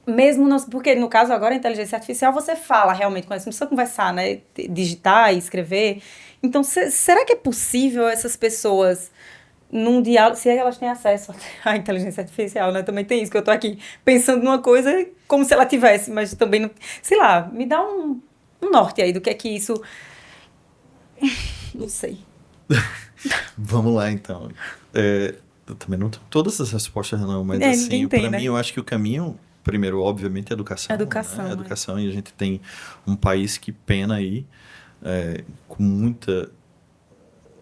mesmo não... Porque, no caso, agora, a inteligência artificial, você fala realmente com essa pessoa, conversar, né? Digitar e escrever. Então, será que é possível essas pessoas num diálogo, se elas têm acesso à inteligência artificial, né? Também tem isso, que eu tô aqui pensando numa coisa como se ela tivesse, mas também, não, sei lá, me dá um norte aí do que é que isso... Não sei. Vamos lá, então. Eu também não tenho todas as respostas, não, mas Ninguém assim, tem, para né? mim, eu acho que o caminho, primeiro, obviamente, é educação. Educação, Né? né? Educação, e a gente tem um país que pena aí, com muita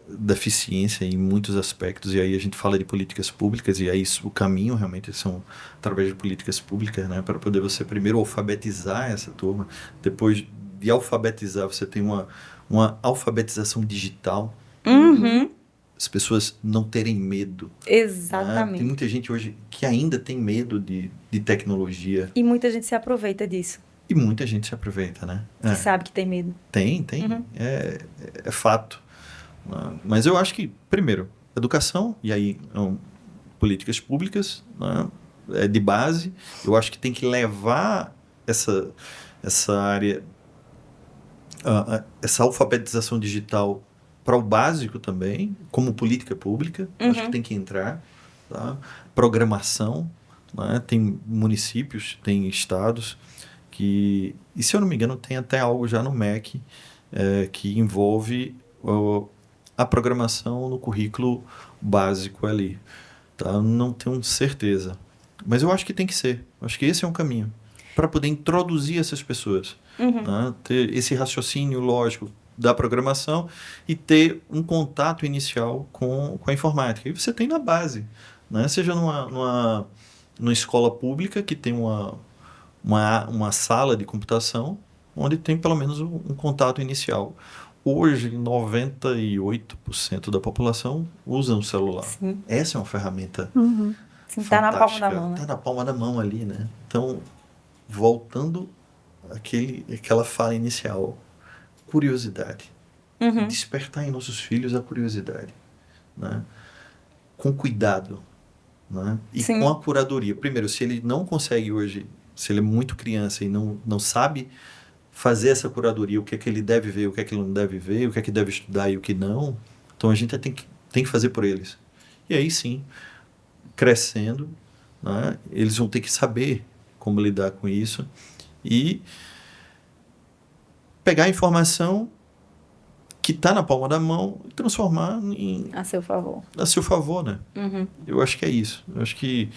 deficiência em muitos aspectos, e aí a gente fala de políticas públicas, e aí o caminho realmente são através de políticas públicas, né? Para poder você primeiro alfabetizar essa turma, depois de alfabetizar, você tem uma alfabetização digital, Uhum. as pessoas não terem medo. Exatamente. Tem muita gente hoje que ainda tem medo de tecnologia. E muita gente se aproveita disso, E muita gente se aproveita, né? que sabe que tem medo. Tem. Uhum. É fato. Mas eu acho que, primeiro, educação, e aí políticas públicas, né? De base. Eu acho que tem que levar essa área, essa alfabetização digital para o básico também, como política pública. Acho que tem que entrar. Tá? Programação, né? Tem municípios, tem estados que, e se eu não me engano, tem até algo já no MEC que envolve a programação no currículo básico ali. Tá? Não tenho certeza. Mas eu acho que tem que ser. Acho que esse é um caminho para poder introduzir essas pessoas. Né? Ter esse raciocínio lógico da programação e ter um contato inicial com a informática. E você tem na base. Né? Seja numa escola pública que tem uma sala de computação onde tem pelo menos um contato inicial. Hoje, 98% da população usa um celular. Sim. Essa é uma ferramenta Sim, tá na palma da mão, né? Tá na palma da mão ali, né? Então, voltando àquela fala inicial, curiosidade. Despertar em nossos filhos a curiosidade. Né? Com cuidado. Né? E Sim. com a curadoria. Primeiro, se ele não consegue hoje, se ele é muito criança e não sabe fazer essa curadoria, o que é que ele deve ver, o que é que ele não deve ver, o que é que deve estudar e o que não, então a gente tem que fazer por eles. E aí sim, crescendo, né, eles vão ter que saber como lidar com isso e pegar a informação que está na palma da mão e transformar A seu favor. a seu favor, né? Eu acho que é isso. Eu acho que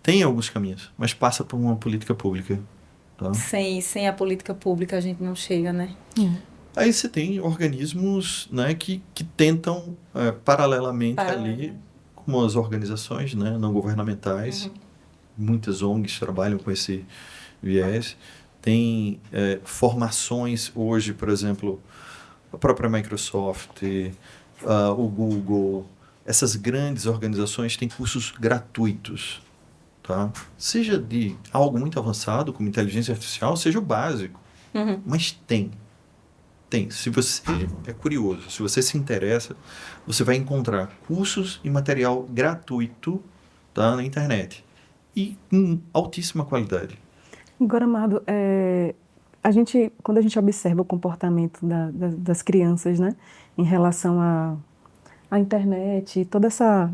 tem alguns caminhos, mas passa por uma política pública. Tá? Sem a política pública a gente não chega, né? Aí você tem organismos, né, que tentam, paralelamente ali, como as organizações, né, não governamentais, muitas ONGs trabalham com esse viés. Tem formações hoje, por exemplo, a própria Microsoft, o Google, essas grandes organizações têm cursos gratuitos. Tá? Seja de algo muito avançado, como inteligência artificial, seja o básico. Mas tem. Se você é curioso, se você se interessa, você vai encontrar cursos e material gratuito, tá, na internet. E com altíssima qualidade. Agora, Amado, quando a gente observa o comportamento das crianças, né, em relação à internet, toda essa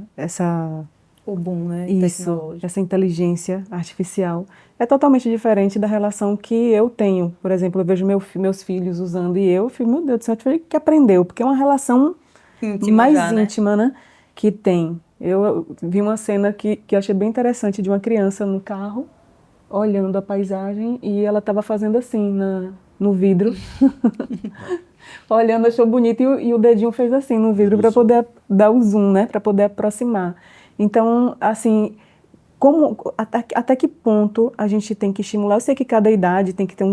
O boom, né? isso, essa inteligência artificial, é totalmente diferente da relação que eu tenho. Por exemplo, eu vejo meus filhos usando e eu fico, meu Deus do céu, que aprendeu, porque é uma relação mais íntima, né, que tem. Eu vi uma cena que eu achei bem interessante de uma criança no carro, olhando a paisagem, e ela estava fazendo assim no vidro. Olhando, achou bonito, e o dedinho fez assim no vidro para poder dar o zoom, né, para poder aproximar. Então, assim, até que ponto a gente tem que estimular? Eu sei que cada idade tem que ter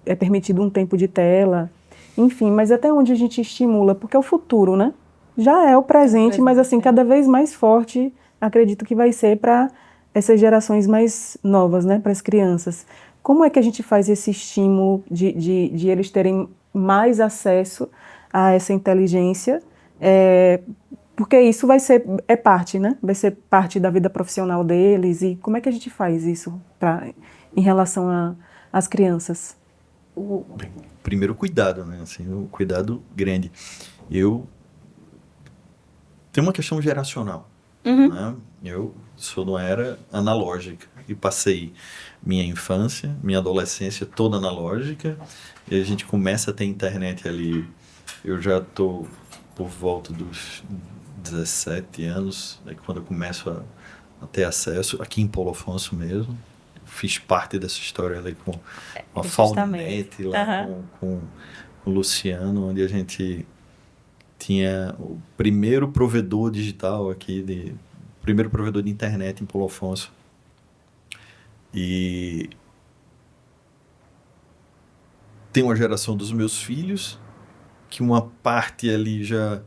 é permitido um tempo de tela, enfim, mas até onde a gente estimula? Porque é o futuro, né? Já é o presente, mas assim, cada vez mais forte, acredito que vai ser para essas gerações mais novas, né? Para as crianças. Como é que a gente faz esse estímulo de eles terem mais acesso a essa inteligência? Porque isso é parte, né? Vai ser parte da vida profissional deles. E como é que a gente faz isso em relação às crianças? Bem, primeiro, cuidado, né? Assim, um cuidado grande. Tem uma questão geracional. né? Eu sou numa era analógica e passei minha infância, minha adolescência toda analógica, e a gente começa a ter internet ali. Eu já estou por volta dos 17 anos, é quando eu começo a ter acesso, aqui em Paulo Afonso mesmo. Fiz parte dessa história ali com a Falnet, lá com o Luciano, onde a gente tinha o primeiro provedor digital aqui, primeiro provedor de internet em Paulo Afonso. E tem uma geração dos meus filhos, que uma parte ali já,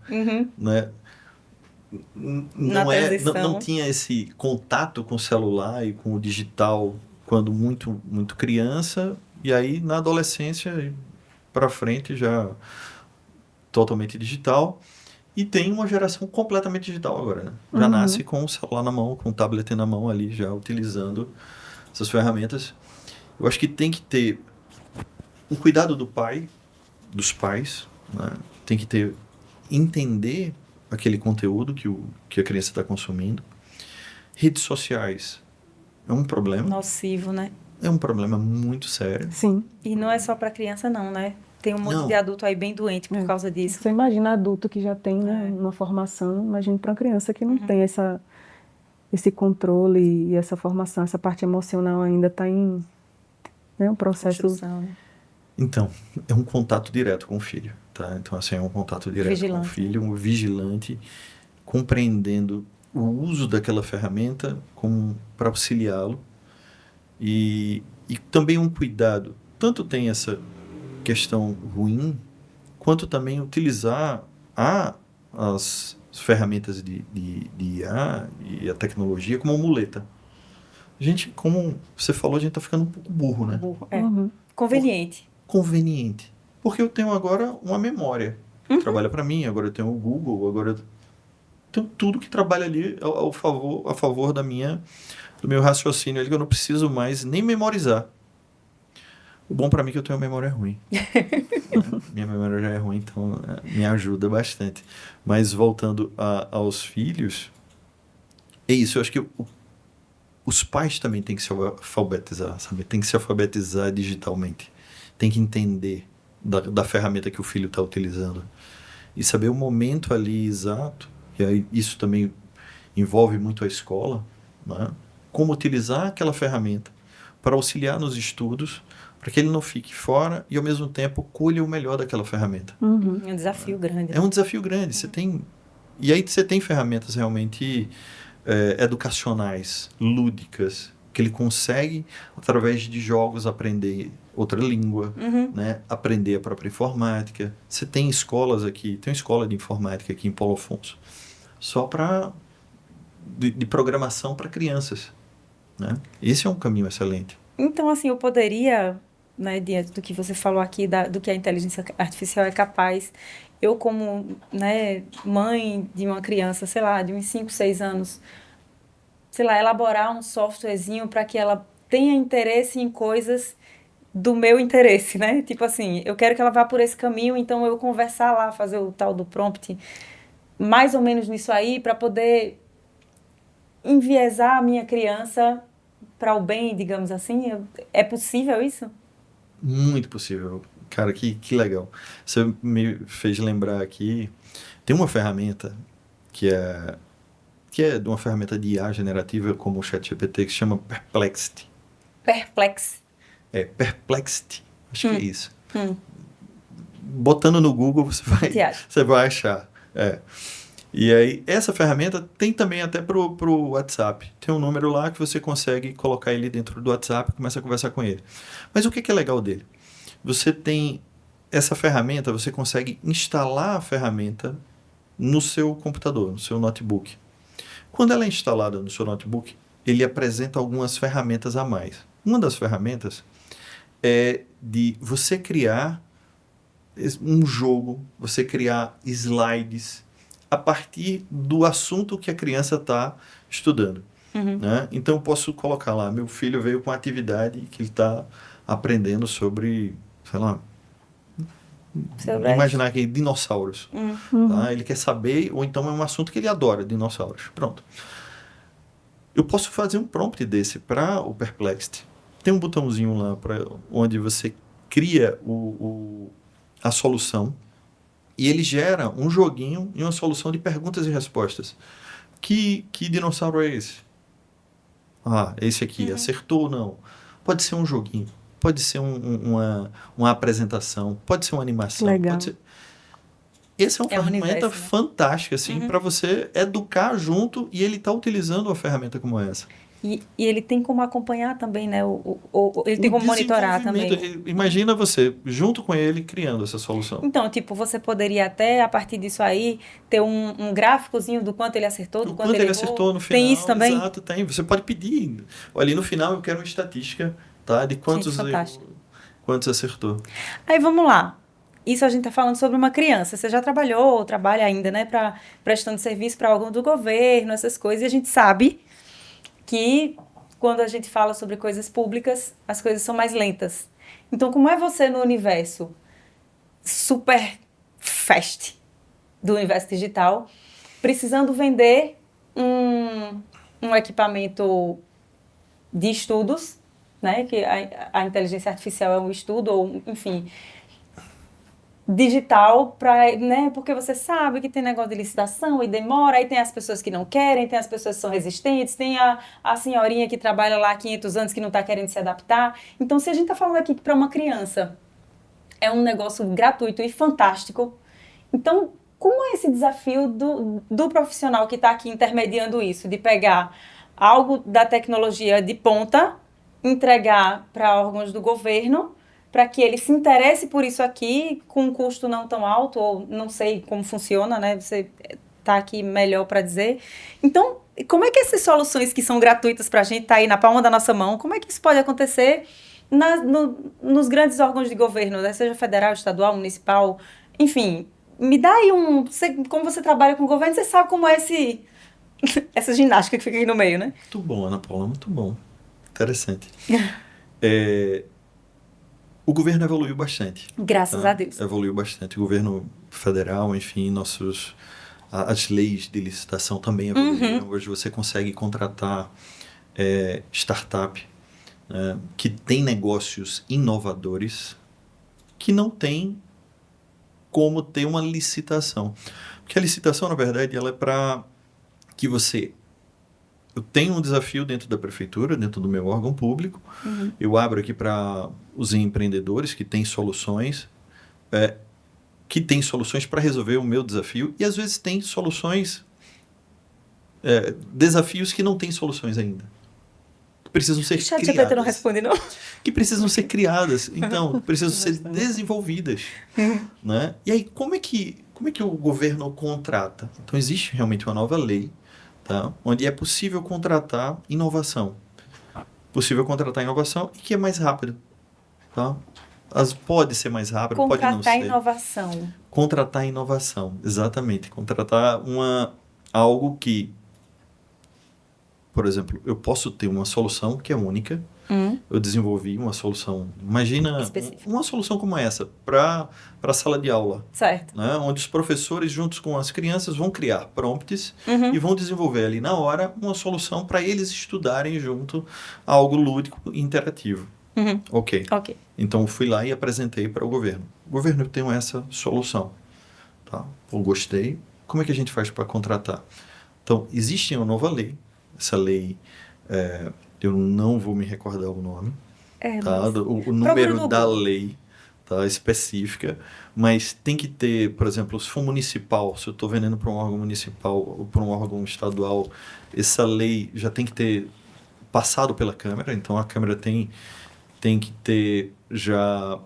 né, não tinha esse contato com o celular e com o digital quando muito criança, e aí na adolescência para frente já totalmente digital. E tem uma geração completamente digital agora, né? Já nasce com o celular na mão, com o tablet na mão ali, já utilizando essas ferramentas. Eu acho que tem que ter um cuidado dos pais, né? Tem que entender aquele conteúdo que a criança está consumindo. Redes sociais é um problema. Nocivo, né? É um problema muito sério. Sim. E não é só para criança, não, né? Tem um monte de adulto aí bem doente por causa disso. Você imagina adulto que já tem, né, uma formação, imagina para uma criança que não tem esse controle e essa formação, essa parte emocional ainda está em, né, um processo... Construção, né? Então, é um contato direto com o filho, tá? Então, assim, é um contato direto com o filho, um vigilante, compreendendo o uso daquela ferramenta para auxiliá-lo e também um cuidado. Tanto tem essa questão ruim, quanto também utilizar as ferramentas de IA e a tecnologia como muleta. A gente, como você falou, a gente está ficando um pouco burro, né? Conveniente. Conveniente. Porque eu tenho agora uma memória que trabalha para mim, agora eu tenho o Google, agora eu tenho tudo que trabalha ali a favor do meu raciocínio, ali, que eu não preciso mais nem memorizar. O bom para mim é que eu tenho uma memória ruim. Minha memória já é ruim, então me ajuda bastante. Mas voltando aos filhos, é isso, eu acho que os pais também têm que se alfabetizar, sabe? Tem que se alfabetizar digitalmente. Tem que entender da ferramenta que o filho está utilizando. E saber o momento ali exato, e aí isso também envolve muito a escola, né? Como utilizar aquela ferramenta para auxiliar nos estudos, para que ele não fique fora e, ao mesmo tempo, colha o melhor daquela ferramenta. É um desafio grande. É um desafio grande. E aí você tem ferramentas realmente educacionais, lúdicas, que ele consegue, através de jogos, aprender outra língua, né? Aprender a própria informática. Você tem escolas aqui, tem uma escola de informática aqui em Paulo Afonso, só de programação para crianças, né? Esse é um caminho excelente. Então, assim, eu poderia, né, diante do que você falou aqui, do que a inteligência artificial é capaz, eu como, né, mãe de uma criança, sei lá, de uns 5, 6 anos, sei lá, elaborar um softwarezinho para que ela tenha interesse em coisas do meu interesse, né? Tipo assim, eu quero que ela vá por esse caminho, então eu conversar lá, fazer o tal do prompt, mais ou menos nisso aí, para poder enviesar a minha criança para o bem, digamos assim. É possível isso? Muito possível. Cara, que legal. Você me fez lembrar aqui, tem uma ferramenta que é de uma ferramenta de IA generativa como o ChatGPT, que se chama Perplexity. Perplexity. Acho que é isso. Botando no Google, você vai achar. E aí, essa ferramenta tem também até pro WhatsApp. Tem um número lá que você consegue colocar ele dentro do WhatsApp e começa a conversar com ele. Mas o que é legal dele? Você tem essa ferramenta, você consegue instalar a ferramenta no seu computador, no seu notebook. Quando ela é instalada no seu notebook, ele apresenta algumas ferramentas a mais. Uma das ferramentas é de você criar um jogo, você criar slides a partir do assunto que a criança está estudando. Né? Então, eu posso colocar lá, meu filho veio com uma atividade que ele está aprendendo sobre, sei lá, imaginar aqui, dinossauros. Tá? Ele quer saber, ou então é um assunto que ele adora, dinossauros. Pronto. Eu posso fazer um prompt desse para o Perplexity. Tem um botãozinho lá onde você cria a solução e ele gera um joguinho e uma solução de perguntas e respostas. Que dinossauro é esse? Esse aqui, acertou ou não? Pode ser um joguinho, pode ser uma apresentação, pode ser uma animação. Legal. Pode ser... Essa é uma ferramenta fantástica, assim, para você educar junto e ele está utilizando uma ferramenta como essa. E ele tem como acompanhar também, né? Ele tem como monitorar também. Imagina você, junto com ele, criando essa solução. Então, tipo, você poderia até, a partir disso aí, ter um gráficozinho do quanto ele acertou, do quanto ele errou. Acertou no final. Tem isso também? Exato, tem. Você pode pedir. Ali no final eu quero uma estatística, tá? De quantos acertou. Aí vamos lá. Isso a gente está falando sobre uma criança. Você já trabalhou ou trabalha ainda, né? Prestando serviço para órgão do governo, essas coisas. E a gente sabe que quando a gente fala sobre coisas públicas, as coisas são mais lentas. Então, como é você no universo super fast do universo digital, precisando vender um equipamento de estudos, né? Que a inteligência artificial é um estudo, ou enfim, digital, né? Porque você sabe que tem negócio de licitação e demora, aí tem as pessoas que não querem, tem as pessoas que são resistentes, tem a senhorinha que trabalha lá há 500 anos que não está querendo se adaptar. Então, se a gente está falando aqui que para uma criança é um negócio gratuito e fantástico, então, como é esse desafio do profissional que está aqui intermediando isso, de pegar algo da tecnologia de ponta, entregar para órgãos do governo, para que ele se interesse por isso aqui, com um custo não tão alto, ou não sei como funciona, né? Você está aqui melhor para dizer. Então, como é que essas soluções que são gratuitas para a gente tá aí na palma da nossa mão, como é que isso pode acontecer nos grandes órgãos de governo, né? Seja federal, estadual, municipal, enfim, me dá aí como você trabalha com o governo, você sabe como é essa ginástica que fica aqui no meio, né? Muito bom, Ana Paula, muito bom. Interessante. O governo evoluiu bastante. Graças a Deus. Evoluiu bastante. O governo federal, enfim, as leis de licitação também evoluíram. Hoje você consegue contratar startup que tem negócios inovadores que não tem como ter uma licitação. Porque a licitação, na verdade, ela é para que eu tenho um desafio dentro da prefeitura, dentro do meu órgão público. Eu abro aqui para os empreendedores que têm soluções, para resolver o meu desafio. E, às vezes, tem soluções, desafios que não têm soluções ainda. Que precisam ser criadas. O ChatGPT não responde, não? Que precisam ser criadas. Então, precisam ser desenvolvidas. Né? E aí, como é que o governo contrata? Então, existe realmente uma nova lei, tá? Onde é possível contratar inovação. E que é mais rápido. Tá? Pode ser mais rápido, pode não ser. Contratar inovação, exatamente. Contratar algo que, por exemplo, eu posso ter uma solução que é única. Eu desenvolvi uma solução, imagina uma solução como essa, para a sala de aula. Certo. Né? Onde os professores, juntos com as crianças, vão criar prompts e vão desenvolver ali na hora uma solução para eles estudarem junto a algo lúdico e interativo. Ok. Então, fui lá e apresentei para o governo. O governo tem essa solução. Tá? Eu gostei. Como é que a gente faz para contratar? Então, existe uma nova lei. Essa lei... eu não vou me recordar o nome, tá? O número da lei, tá? Específica, mas tem que ter, por exemplo, se for municipal, se eu estou vendendo para um órgão municipal ou para um órgão estadual, essa lei já tem que ter passado pela Câmara, então a Câmara tem que ter já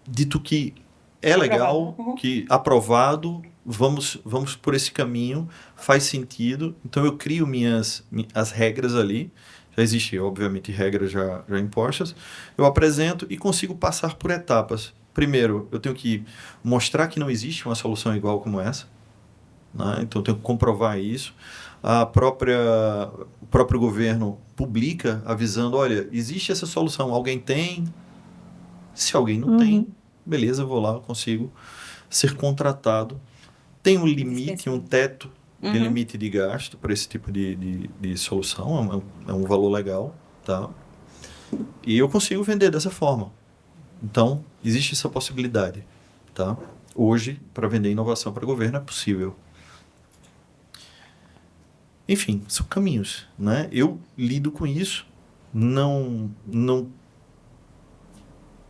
dito que é legal, que aprovado, vamos por esse caminho, faz sentido. Então, eu crio as regras ali. Já existem, obviamente, regras já impostas. Eu apresento e consigo passar por etapas. Primeiro, eu tenho que mostrar que não existe uma solução igual como essa. Né? Então, eu tenho que comprovar isso. O próprio governo publica avisando, olha, existe essa solução, alguém tem? Se alguém não tem, beleza, eu vou lá, eu consigo ser contratado. Tem um limite, um teto de limite de gasto para esse tipo de solução, é um valor legal, tá? E eu consigo vender dessa forma. Então, existe essa possibilidade, tá? Hoje, para vender inovação para o governo é possível. Enfim, são caminhos, né? Eu lido com isso, não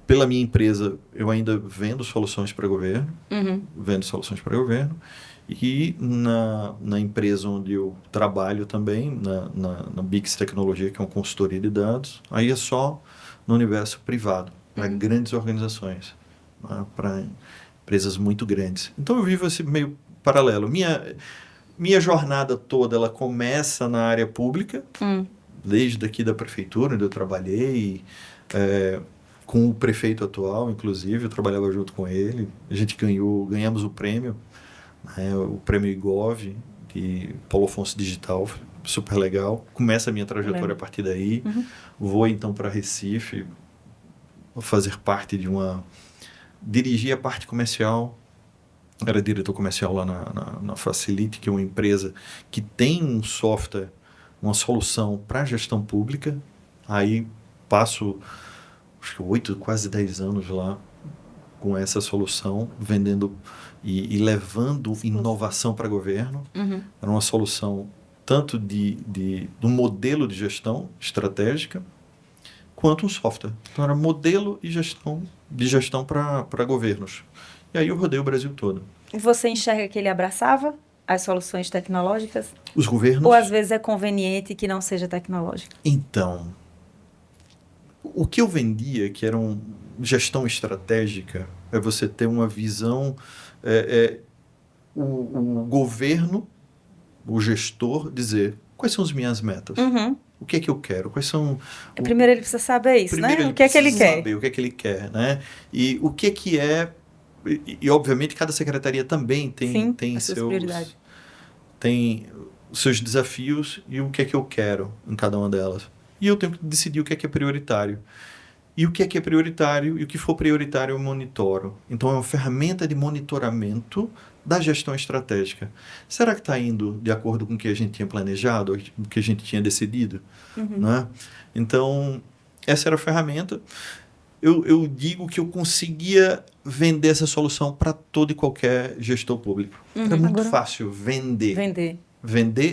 pela minha empresa, eu ainda vendo soluções para governo, e na empresa onde eu trabalho também, na Bix Tecnologia, que é uma consultoria de dados, aí é só no universo privado, para grandes organizações, né? Para empresas muito grandes. Então eu vivo esse meio paralelo. Minha jornada toda, ela começa na área pública, desde aqui da prefeitura, onde eu trabalhei, com o prefeito atual, inclusive, eu trabalhava junto com ele. A gente ganhamos o prêmio, né, o prêmio IGOV, de Paulo Afonso Digital, super legal. Começa a minha trajetória a partir daí. Vou, então, para Recife, fazer parte dirigir a parte comercial. Era diretor comercial lá na Facility, que é uma empresa que tem um software, uma solução para gestão pública. Aí passo, acho que 8, quase 10 anos lá com essa solução, vendendo e levando inovação para governo. Era uma solução tanto do modelo de gestão estratégica, quanto um software. Então, era modelo de gestão para governos. E aí eu rodei o Brasil todo. E você enxerga que ele abraçava as soluções tecnológicas? Os governos... Ou às vezes é conveniente que não seja tecnológica? Então, o que eu vendia, que era gestão estratégica, é você ter uma visão... o governo, o gestor, dizer quais são as minhas metas. O que é que eu quero? Quais são... Primeiro ele precisa saber isso, né? O que é que ele quer? Saber o que é que ele quer, né? E o que é... E, obviamente, cada secretaria também tem seus desafios e o que é que eu quero em cada uma delas. E eu tenho que decidir o que é prioritário. E o que é prioritário e o que for prioritário eu monitoro. Então, é uma ferramenta de monitoramento da gestão estratégica. Será que está indo de acordo com o que a gente tinha planejado, o que a gente tinha decidido? Né? Então, essa era a ferramenta. Eu digo que eu conseguia vender essa solução para todo e qualquer gestor público. Era muito fácil vender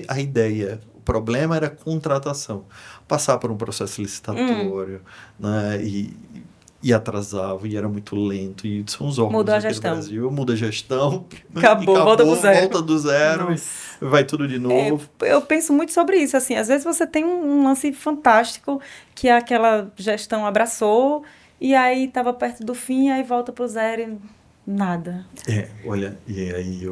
a ideia. O problema era a contratação. Passar por um processo licitatório, né? E atrasava, e era muito lento. E são os órgãos aqui do Brasil. Muda a gestão. Acabou, volta do zero. Volta do zero, e vai tudo de novo. Eu penso muito sobre isso. Assim, às vezes você tem um lance fantástico que aquela gestão abraçou, e aí estava perto do fim, aí volta para o zero e nada. Olha, e aí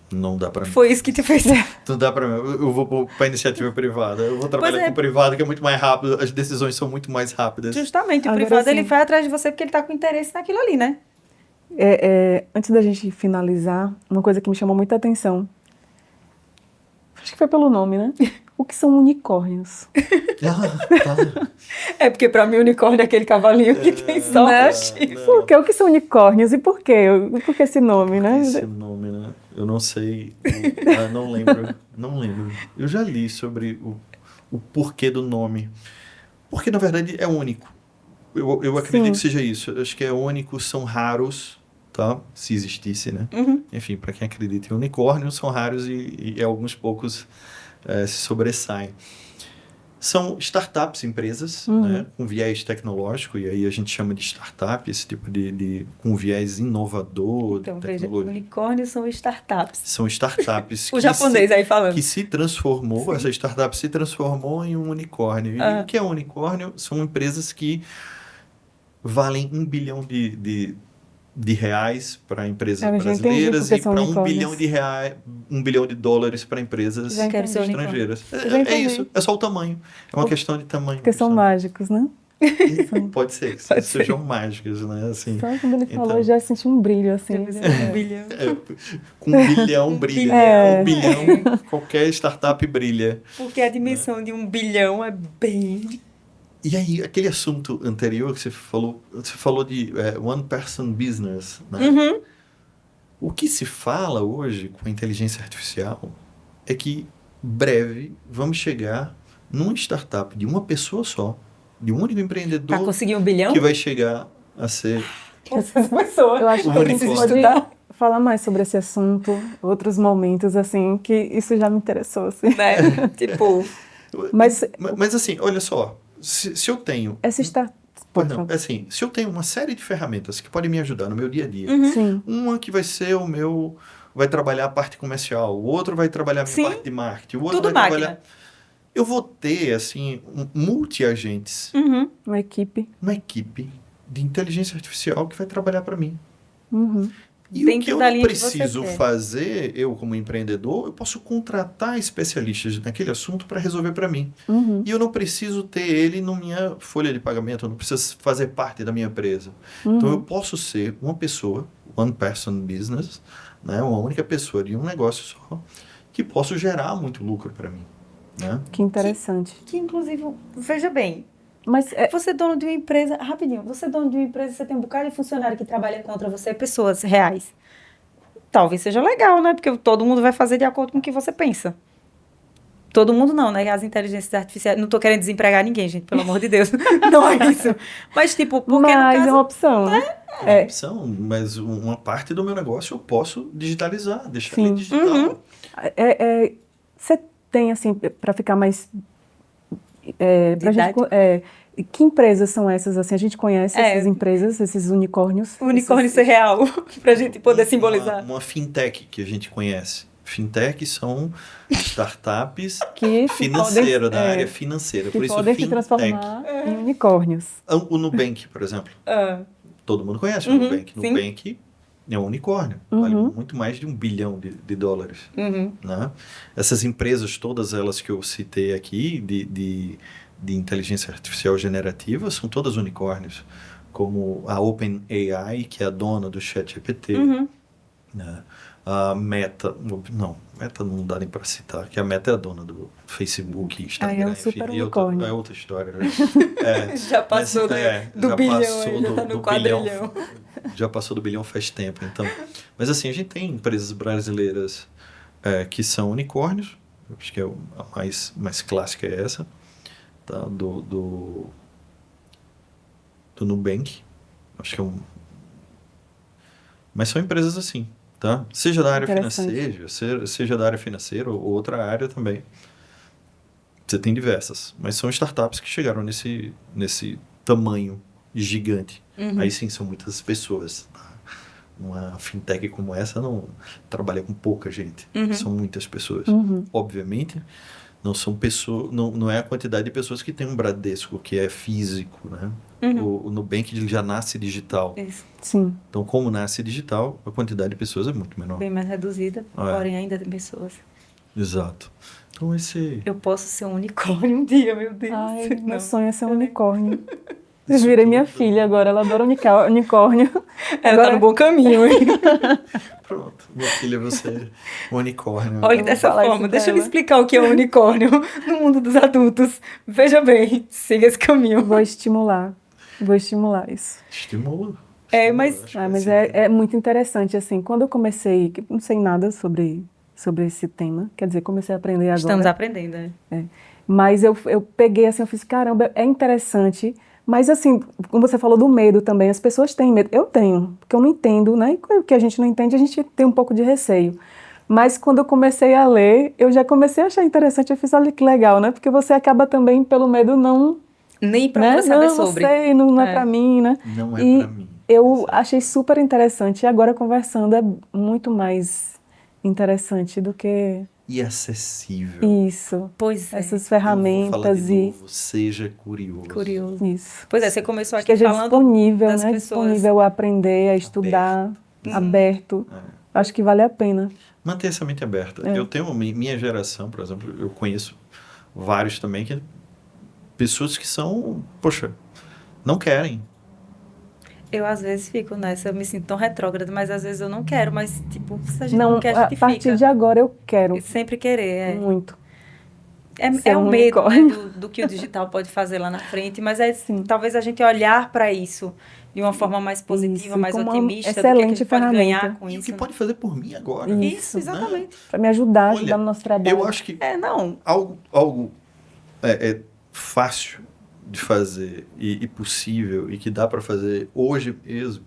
não dá para mim. Foi isso que te fez. Não dá para mim. Eu vou para a iniciativa privada. Eu vou trabalhar com o privado, que é muito mais rápido. As decisões são muito mais rápidas. Justamente, o privado ele vai atrás de você porque ele está com interesse naquilo ali, né? Antes da gente finalizar, uma coisa que me chamou muita atenção. Acho que foi pelo nome, né? O que são unicórnios? Tá. Porque para mim unicórnio é aquele cavalinho que tem só chifre. Por quê? O que são unicórnios e por quê? Por que esse nome, né? Esse nome, né? Eu não sei, não lembro. Eu já li sobre o porquê do nome. Porque, na verdade, é único. Eu acredito que seja isso. Eu acho que é único, são raros, tá? Se existisse, né? Enfim, para quem acredita em unicórnios, são raros e alguns poucos se sobressaem. São startups, empresas, né, com viés tecnológico, e aí a gente chama de startup, esse tipo com viés inovador. Então, veja, unicórnios são startups. São startups. O japonês aí falando. Que se transformou, essa startup se transformou em um unicórnio. E o que é um unicórnio? São empresas que valem $1 bilhão de reais para empresas brasileiras e para $1 bilhão de dólares para empresas estrangeiras. É isso, é só o tamanho. É uma questão de tamanho. Porque são mágicos, né? Pode ser que sejam mágicos, né? Assim, só quando ele falou, eu já senti um brilho, assim. Um bilhão. Com $1 bilhão brilha. $1 bilhão, qualquer startup brilha. Porque a dimensão de $1 bilhão é bem... E aí, aquele assunto anterior que você falou de one person business, né? Uhum. O que se fala hoje com a inteligência artificial é que breve vamos chegar numa startup de uma pessoa só, de um único Pra empreendedor conseguir 1 bilhão? que vai chegar a ser Essas pessoas. Eu acho que O a gente unicórnio. pode Estudar. falar mais sobre esse assunto, outros momentos, assim, que isso já me interessou, assim. Né? Tipo, Mas assim, olha só, se eu tenho essa está... Pois não, assim, se eu tenho uma série de ferramentas que podem me ajudar no meu dia a dia, Sim, uma que vai ser vai trabalhar a parte comercial, o outro vai trabalhar a minha Sim. parte de marketing, o outro tudo vai máquina. trabalhar... Eu vou ter, assim, multi-agentes, Uhum. uma equipe. uma equipe de inteligência artificial que vai trabalhar para mim. Uhum. E o Dentro que eu da não linha que você preciso quer. fazer, eu como empreendedor, eu posso contratar especialistas naquele assunto para resolver para mim. Uhum. E eu não preciso ter ele na minha folha de pagamento, eu não preciso fazer parte da minha empresa. Então eu posso ser uma pessoa, one person business, né, uma única pessoa de um negócio só, que posso gerar muito lucro para mim. Né? Que interessante. Que inclusive, veja bem, Mas você é dono de uma empresa, rapidinho, você é dono de uma empresa, você tem um bocado de funcionário que trabalha contra você, pessoas reais. Talvez seja legal, né? Porque todo mundo vai fazer de acordo com o que você pensa. Todo mundo não, né? As inteligências artificiais... Não tô querendo desempregar ninguém, gente, pelo amor de Deus. Não é isso. Mas, tipo, porque no mas caso... é uma opção. É uma opção, mas uma parte do meu negócio eu posso digitalizar, deixar ele Sim. digital. Você tem, assim, para ficar mais... pra gente, Didático. que empresas são essas? Assim, a gente conhece É. essas empresas, esses unicórnios? O unicórnio ser real, pra gente poder simbolizar. Uma fintech que a gente conhece. Fintech são startups Que financeiras, da podem, área financeira. que Por isso, podem se fintech. transformar em unicórnios. O Nubank, por exemplo. Ah, Todo mundo conhece o Uhum, Nubank. sim. Nubank é um unicórnio. Vale muito mais de $1 bilhão de dólares. uhum. Né? Essas empresas, todas elas que eu citei aqui, de inteligência artificial generativa, são todas unicórnios. Como a OpenAI, que é a dona do ChatGPT. Uhum. Né? A Meta, Meta não dá nem para citar, que a Meta é a dona do Facebook, Instagram, é um enfim, super e unicórnio. é outra história. Né? Já passou do já bilhão, passou já tá no do quadrilhão. bilhão. Já passou do bilhão faz tempo, então. Mas assim, a gente tem empresas brasileiras que são unicórnios, acho que a mais clássica é essa, tá? do Nubank, acho que é mas são empresas assim, tá? Seja da área financeira, seja da área financeira ou outra área também. Você tem diversas, mas são startups que chegaram nesse tamanho gigante. Aí sim, são muitas pessoas. Tá? Uma fintech como essa não trabalha com pouca gente. São muitas pessoas. Obviamente, não são pessoas, não é a quantidade de pessoas que tem um Bradesco, que é físico, né? O Nubank ele já nasce digital. Isso. Sim. Então, como nasce digital, a quantidade de pessoas é muito menor. Bem mais reduzida, porém ainda tem pessoas. Exato. Então, Eu posso ser um unicórnio um dia, meu Deus. Ai, Não. meu sonho é ser um unicórnio. Eu virei minha filha agora, ela adora unicórnio. Ela tá no bom caminho, hein? Pronto, minha filha, você é um unicórnio. Olha vou dessa falar forma, isso deixa eu pra lhe ela. explicar o que é um unicórnio no mundo dos adultos. Veja bem, siga esse caminho. Vou estimular isso. Estimula. Mas- Acho que Mas assim, é muito interessante, assim, quando eu comecei, que não sei nada sobre esse tema, quer dizer, comecei a aprender agora. Estamos aprendendo, né? Mas eu peguei assim, eu fiz, caramba, é interessante. Mas assim, como você falou do medo também, as pessoas têm medo. Eu tenho, porque eu não entendo, né? E o que a gente não entende, a gente tem um pouco de receio. Mas quando eu comecei a ler, eu já comecei a achar interessante. Eu fiz, olha que legal, né? Porque você acaba também, pelo medo, não... Nem procura saber não, sobre. Não sei, não é É. pra mim, né? Não é E pra mim. eu achei super interessante. E agora conversando é muito mais interessante do que E acessível. isso. Pois é. Essas Eu vou falar ferramentas de e novo, seja curioso. Curioso. isso. Pois é, você começou aqui Esteja falando disponível, das né? pessoas. Disponível a aprender, a estudar, aberto. Acho que vale a pena. Manter essa mente aberta. É. Eu tenho minha geração, por exemplo, eu conheço vários também, que pessoas que são, poxa, não querem. Eu às vezes fico nessa, eu me sinto tão retrógrada, mas às vezes eu não quero, mas tipo, se a gente não quer, a a gente partir fica. de agora eu quero Sempre querer, muito. É o medo, né, do que o digital pode fazer lá na frente, mas talvez a gente olhar para isso de uma forma mais positiva, mais otimista, do que a gente pode ganhar com e isso. o que pode fazer por mim agora. Isso, exatamente. Né? Para me ajudar no nosso trabalho. Eu acho que algo é fácil de fazer e possível e que dá para fazer hoje mesmo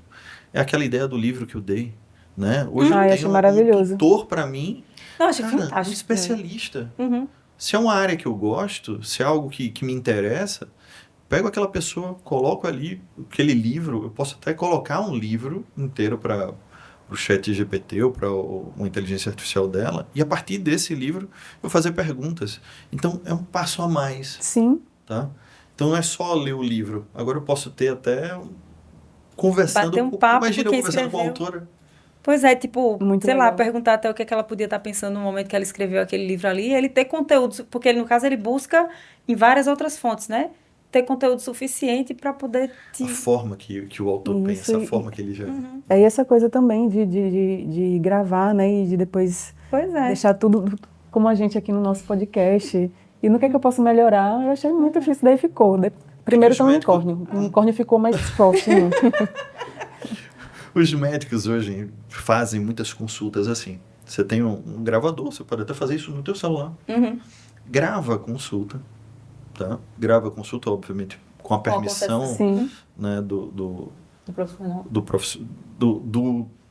é aquela ideia do livro que eu dei. Né? Hoje eu tenho um tutor para mim, um especialista. Se é uma área que eu gosto, se é algo que me interessa, pego aquela pessoa, coloco ali aquele livro, eu posso até colocar um livro inteiro para o chat GPT ou para uma inteligência artificial dela, e a partir desse livro eu fazer perguntas. Então é um passo a mais. Sim. Tá? Então não é só ler o livro, agora eu posso ter até conversando, bater um papo, imagina eu conversando com a autora. Pois é, tipo, muito sei legal. lá, perguntar até o que ela podia estar pensando no momento que ela escreveu aquele livro ali, e ele ter conteúdo, porque ele, no caso, ele busca em várias outras fontes, né? Ter conteúdo suficiente para poder... A forma que o autor pensa, a forma que ele já... É essa coisa também de gravar, né? E de depois deixar tudo como a gente aqui no nosso podcast. E no que eu posso melhorar, eu achei muito difícil, daí ficou. Primeiro tá no unicórnio. O unicórnio ficou mais forte. Os médicos hoje fazem muitas consultas assim. Você tem um gravador, você pode até fazer isso no teu celular. Grava a consulta, tá? Grava a consulta, obviamente, com a permissão, né, do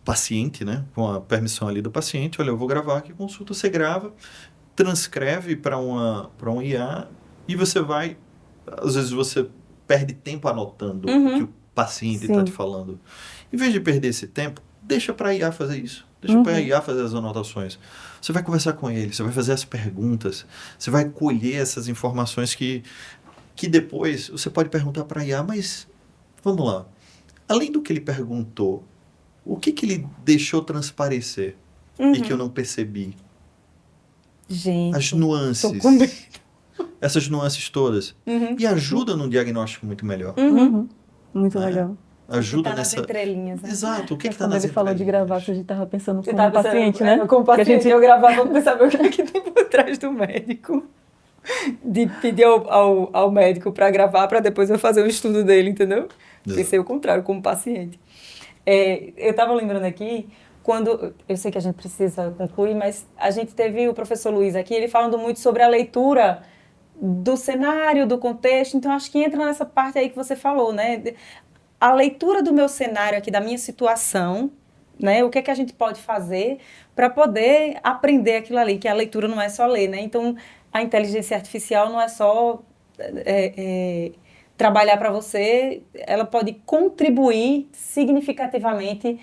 paciente, né? Com a permissão ali do paciente. Olha, eu vou gravar aqui a consulta, você grava, transcreve para um IA e você vai... Às vezes você perde tempo anotando o que o paciente está te falando. Em vez de perder esse tempo, deixa para a IA fazer isso. Deixa para a IA fazer as anotações. Você vai conversar com ele, você vai fazer as perguntas, você vai colher essas informações que depois você pode perguntar para a IA, mas vamos lá. Além do que ele perguntou, o que ele deixou transparecer e que eu não percebi? Gente, as nuances. Essas nuances todas. E ajuda num diagnóstico muito melhor. Muito legal. Ajuda nas entrelinhas. Né? Exato. O que está entrelinhas? Quando nas ele falou de gravar, que a gente estava pensando como paciente, né? Como paciente, eu gravava para saber o que é que tem por trás do médico. De pedir ao médico para gravar, para depois eu fazer o estudo dele, entendeu? Pensei o contrário, como paciente. Eu estava lembrando aqui, quando... Eu sei que a gente precisa concluir, mas a gente teve o professor Luiz aqui, ele falando muito sobre a leitura do cenário, do contexto, então acho que entra nessa parte aí que você falou, né? A leitura do meu cenário aqui, da minha situação, né? O que é que a gente pode fazer para poder aprender aquilo ali, que a leitura não é só ler, né? Então, a inteligência artificial não é só trabalhar para você, ela pode contribuir significativamente,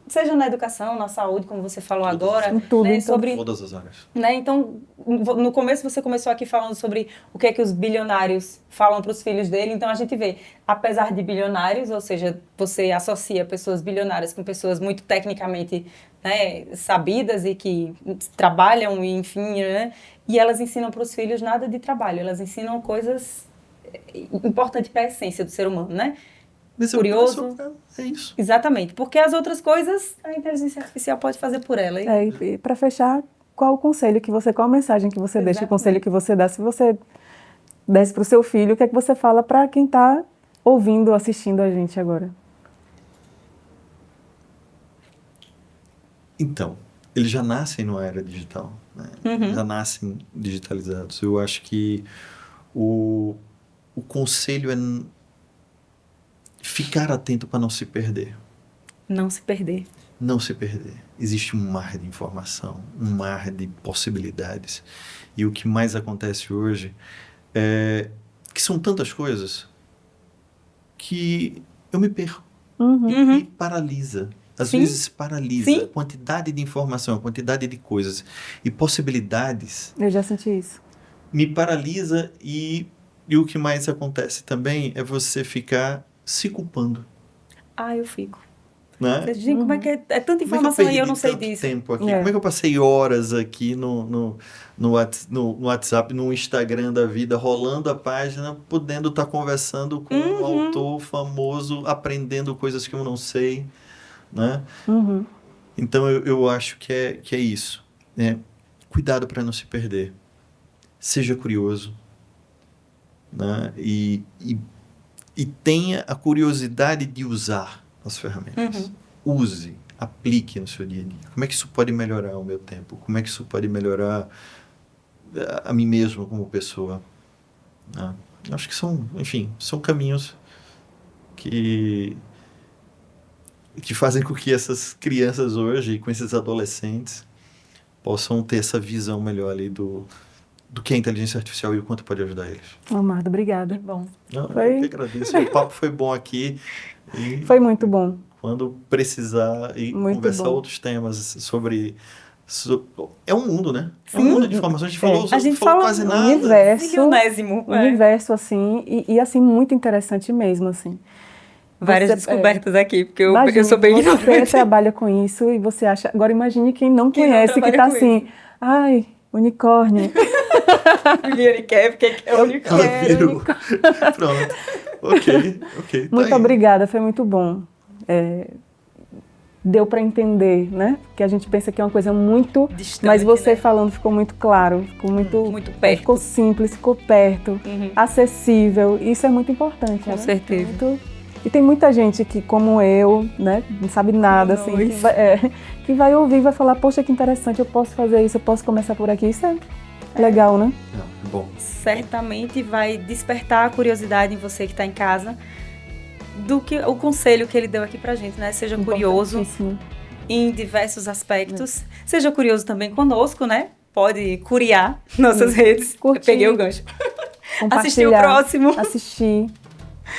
seja na educação, na saúde, como você falou agora. Em tudo, né? Sobre todas as áreas. Né? Então, no começo você começou aqui falando sobre o que é que os bilionários falam para os filhos dele. Então, a gente vê, apesar de bilionários, ou seja, você associa pessoas bilionárias com pessoas muito tecnicamente, né, sabidas e que trabalham, e, enfim, né? E elas ensinam para os filhos nada de trabalho. Elas ensinam coisas importantes para a essência do ser humano, né? Curioso. É isso. Exatamente, porque as outras coisas a inteligência artificial pode fazer por ela. E para fechar, qual a mensagem que você deixa, o conselho que você dá, se você desse para o seu filho, o que é que você fala para quem está ouvindo, assistindo a gente agora? Então, eles já nascem numa era digital, né? Já nascem digitalizados. Eu acho que o conselho é ficar atento para não se perder. Não se perder. Não se perder. Existe um mar de informação, um mar de possibilidades. E o que mais acontece hoje é que são tantas coisas que eu me perco. Me paralisa. Às vezes paralisa. A quantidade de informação, a quantidade de coisas e possibilidades. Eu já senti isso. Me paralisa e o que mais acontece também é você ficar se culpando. Eu fico. Né? Gente, como é que é tanta informação e eu não sei disso? Tempo aqui? Como é que eu passei horas aqui no WhatsApp, no Instagram da vida, rolando a página, podendo estar conversando com um autor famoso, aprendendo coisas que eu não sei, né? Então eu acho que é isso, né? Cuidado para não se perder. seja curioso, né? E tenha a curiosidade de usar as ferramentas. Use, aplique no seu dia a dia. Como é que isso pode melhorar o meu tempo? Como é que isso pode melhorar a mim mesmo como pessoa? Né? Acho que são caminhos que fazem com que essas crianças hoje, com esses adolescentes, possam ter essa visão melhor ali do que é a inteligência artificial e o quanto pode ajudar eles. Amado, obrigada. Bom. Eu que agradeço. O papo foi bom aqui. Foi muito bom. Quando precisar e muito conversar bom. Outros temas sobre... É um mundo, né? É um mundo de informações. A gente falou quase nada. Universo, assim, e assim, muito interessante mesmo, assim. Várias descobertas aqui, porque eu sou bem ignorante. Você trabalha com isso e você acha... Agora imagine quem não conhece, que tá assim, isso. Ai, unicórnio. Porque é unicórnio. Pronto. Ok. Muito obrigada, foi muito bom. Deu para entender, né? Que a gente pensa que é uma coisa muito... distante, mas você, né? Falando ficou muito claro, ficou muito perto. Ficou simples, ficou perto, acessível. Isso é muito importante, Com certeza. E tem muita gente que, como eu, né, não sabe nada, assim, que vai ouvir e vai falar, poxa, que interessante, eu posso fazer isso, eu posso começar por aqui. Isso é legal, né? Bom. Certamente vai despertar a curiosidade em você que está em casa do que o conselho que ele deu aqui pra gente, né? Seja curioso em diversos aspectos. Seja curioso também conosco, né? Pode curiar nossas redes. Curtir. Eu peguei o gancho. Assistir o próximo. Assistir.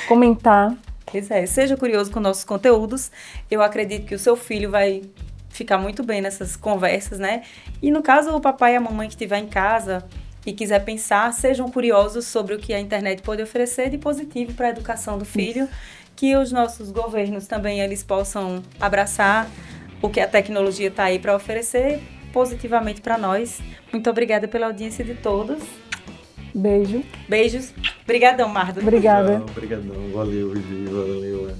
Comentar. Pois é, seja curioso com nossos conteúdos. Eu acredito que o seu filho vai ficar muito bem nessas conversas, né? E no caso, o papai e a mamãe que estiver em casa e quiser pensar, sejam curiosos sobre o que a internet pode oferecer de positivo para a educação do filho, que os nossos governos também eles possam abraçar o que a tecnologia está aí para oferecer positivamente para nós. Muito obrigada pela audiência de todos. Beijos. Obrigadão, Mardo. Obrigada. Obrigadão. Valeu, Vivi. Valeu, Ana.